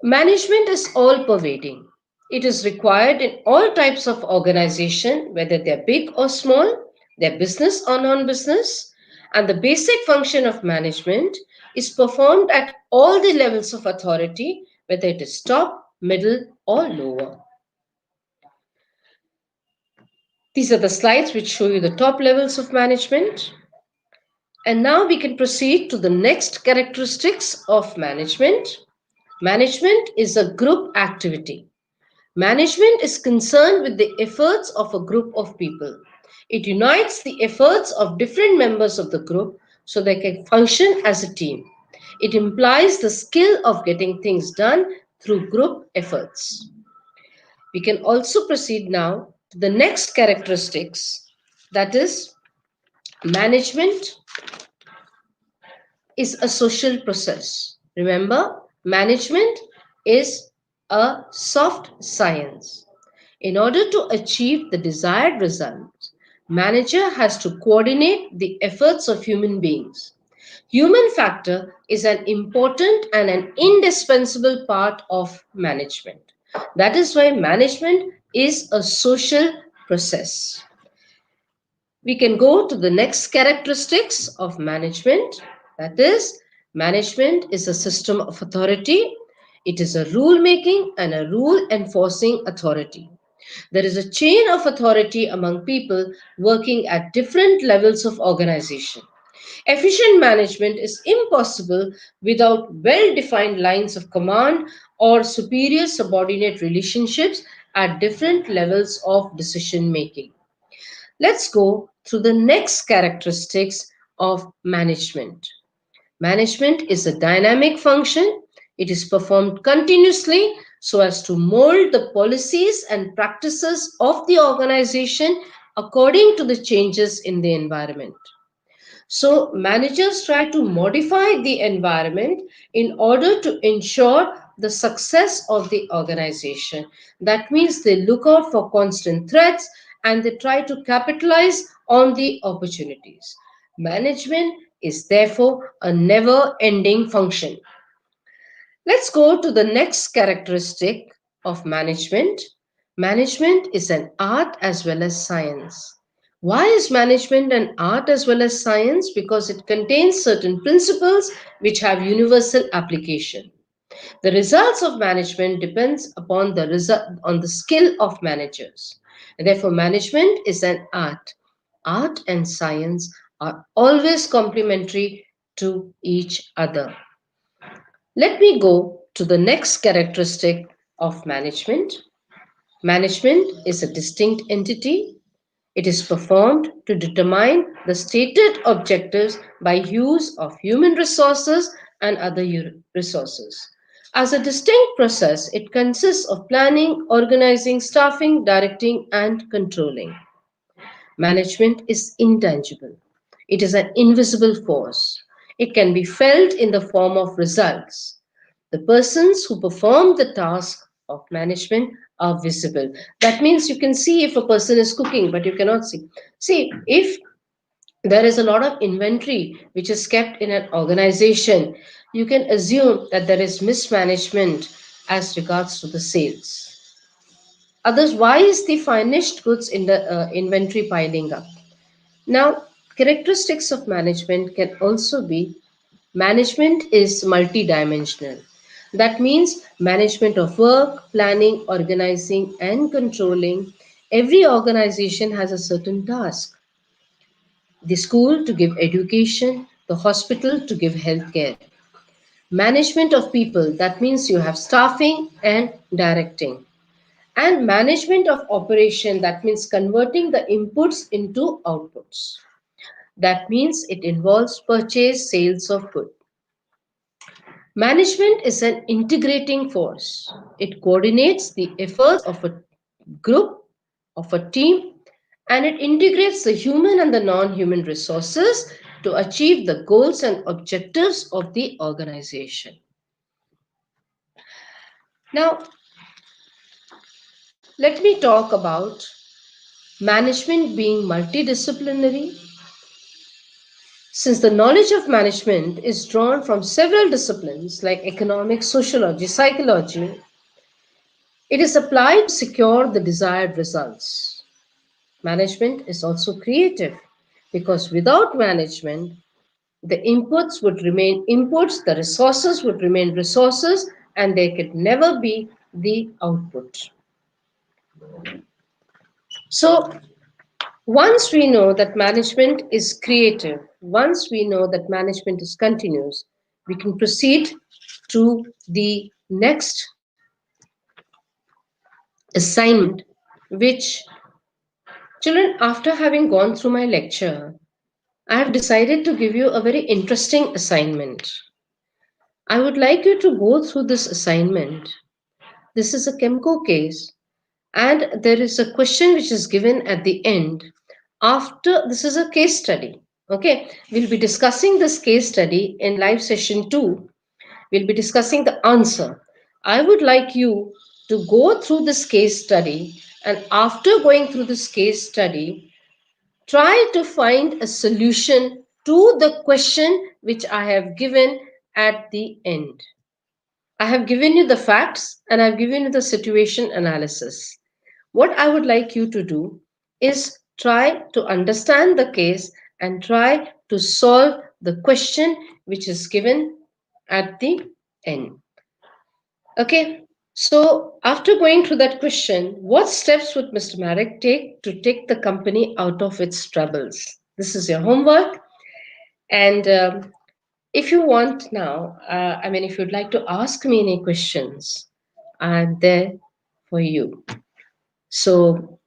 management is all pervading. It is required in all types of organization, whether they're big or small, they're business or non-business, and the basic function of management is performed at all the levels of authority, whether it is top, middle, or lower. These are the slides which show you the top levels of management. And now we can proceed to the next characteristics of management. Management is a group activity. Management is concerned with the efforts of a group of people. It unites the efforts of different members of the group so they can function as a team. It implies the skill of getting things done through group efforts. We can also proceed now to the next characteristics, that is management is a social process. Remember, management is a soft science. In order to achieve the desired results, manager has to coordinate the efforts of human beings. Human factor is an important and an indispensable part of management. That is why management is a social process. We can go to the next characteristics of management. That is, management is a system of authority. It is a rule making and a rule enforcing authority. There is a chain of authority among people working at different levels of organization. Efficient management is impossible without well defined lines of command or superior subordinate relationships at different levels of decision making. Let's go through the next characteristics of management. Management is a dynamic function. It is performed continuously so as to mold the policies and practices of the organization according to the changes in the environment. So, managers try to modify the environment in order to ensure the success of the organization. That means they look out for constant threats and they try to capitalize on the opportunities. Management is therefore a never ending function. Let's go to the next characteristic of management. Management is an art as well as science. Why is management an art as well as science? Because it contains certain principles which have universal application. The results of management depends upon on the skill of managers. Therefore, management is an art. Art and science are always complementary to each other. Let me go to the next characteristic of management. Management is a distinct entity. It is performed to determine the stated objectives by use of human resources and other resources. As a distinct process, it consists of planning, organizing, staffing, directing, and controlling. Management is intangible. It is an invisible force. It can be felt in the form of results. The persons who perform the task of management are visible. That means you can see if a person is cooking, but you cannot see. See, if there is a lot of inventory which is kept in an organization, you can assume that there is mismanagement as regards to the sales. Others, why is the finished goods in the inventory piling up? Now, characteristics of management can also be management is multidimensional. That means management of work, planning, organizing, and controlling. Every organization has a certain task. The school to give education, the hospital to give health care. Management of people, that means you have staffing and directing. And management of operation, that means converting the inputs into outputs. That means it involves purchase, sales of goods. Management is an integrating force. It coordinates the efforts of a group, of a team, and it integrates the human and the non human resources to achieve the goals and objectives of the organization. Now, let me talk about management being multidisciplinary. Since the knowledge of management is drawn from several disciplines like economics, sociology, psychology, it is applied to secure the desired results. Management is also creative because without management, the inputs would remain inputs, the resources would remain resources, and there could never be the output. So, once we know that management is creative, once we know that management is continuous, we can proceed to the next assignment, which, children, after having gone through my lecture, I have decided to give you a very interesting assignment. I would like you to go through this assignment. This is a Chemco case, and there is a question which is given at the end. After this is a case study. Okay, we'll be discussing this case study in live session 2. We'll be discussing the answer. I would like you to go through this case study, and after going through this case study, try to find a solution to the question which I have given at the end. I have given you the facts and I've given you the situation analysis. What I would like you to do is try to understand the case and try to solve the question which is given at the end. Okay, so after going through that question, what steps would Mr. Marek take to take the company out of its troubles? This is your homework. And if you want now, if you'd like to ask me any questions, I'm there for you. So,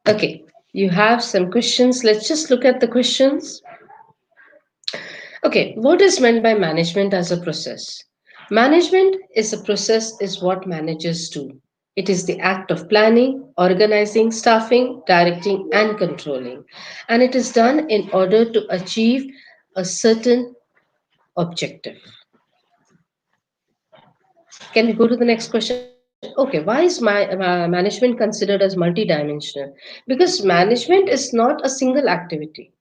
okay, you have some questions. Let's just look at the questions. Okay, what is meant by management as a process? Management is a process, is what managers do. It is the act of planning, organizing, staffing, directing, and controlling. And it is done in order to achieve a certain objective. Can we go to the next question? Okay, why is management considered as multidimensional? Because management is not a single activity.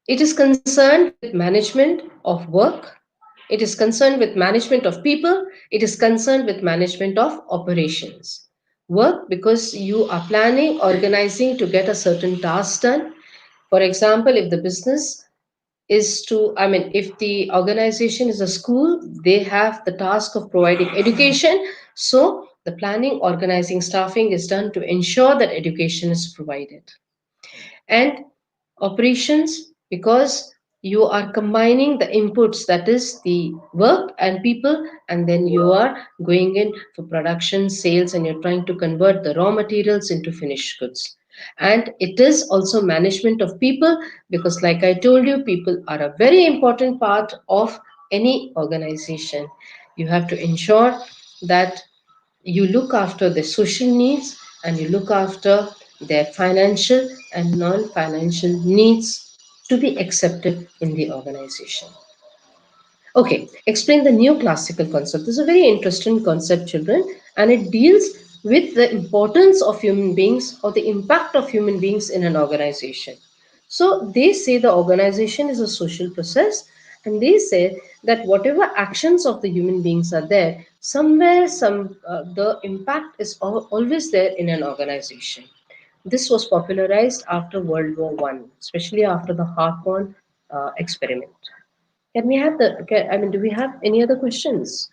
It is concerned with management of work, it is concerned with management of people, it is concerned with management of operations. Work because you are planning, organizing to get a certain task done. For example, if the business is to, if the organization is a school, they have the task of providing education. So the planning, organizing, staffing is done to ensure that education is provided. And operations because you are combining the inputs, that is the work and people, and then you are going in for production, sales, and you're trying to convert the raw materials into finished goods. And it is also management of people because, like I told you, people are a very important part of any organization. You have to ensure that you look after their social needs and you look after their financial and non financial needs to be accepted in the organization. Okay, explain the neoclassical concept. This is a very interesting concept, children, and it deals with the importance of human beings or the impact of human beings in an organization. So they say the organization is a social process, and they say that whatever actions of the human beings are there, somewhere, the impact is always there in an organization. This was popularized after World War One, especially after the Hartmann experiment. I mean, do we have any other questions?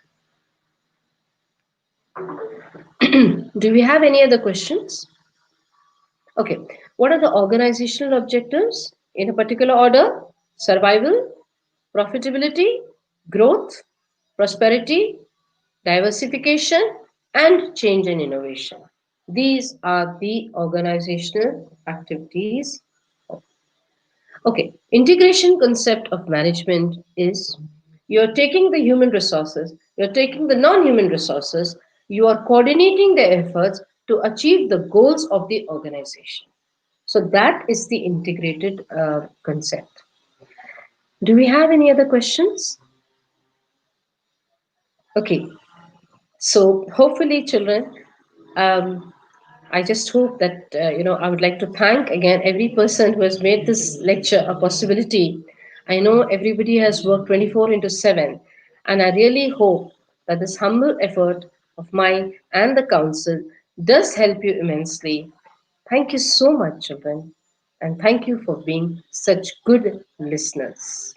Do we have any other questions? Okay. What are the organizational objectives in a particular order? Survival, profitability, growth, prosperity, diversification, and change and innovation. These are the organizational activities. Okay, integration concept of management is you're taking the human resources, you're taking the non-human resources, you are coordinating their efforts to achieve the goals of the organization. So that is the integrated concept. Do we have any other questions? Okay, so hopefully, children, um, I just hope that I would like to thank again every person who has made this lecture a possibility. I know everybody has worked 24 into 7, and I really hope that this humble effort of mine and the council does help you immensely. Thank you so much, children, and thank you for being such good listeners.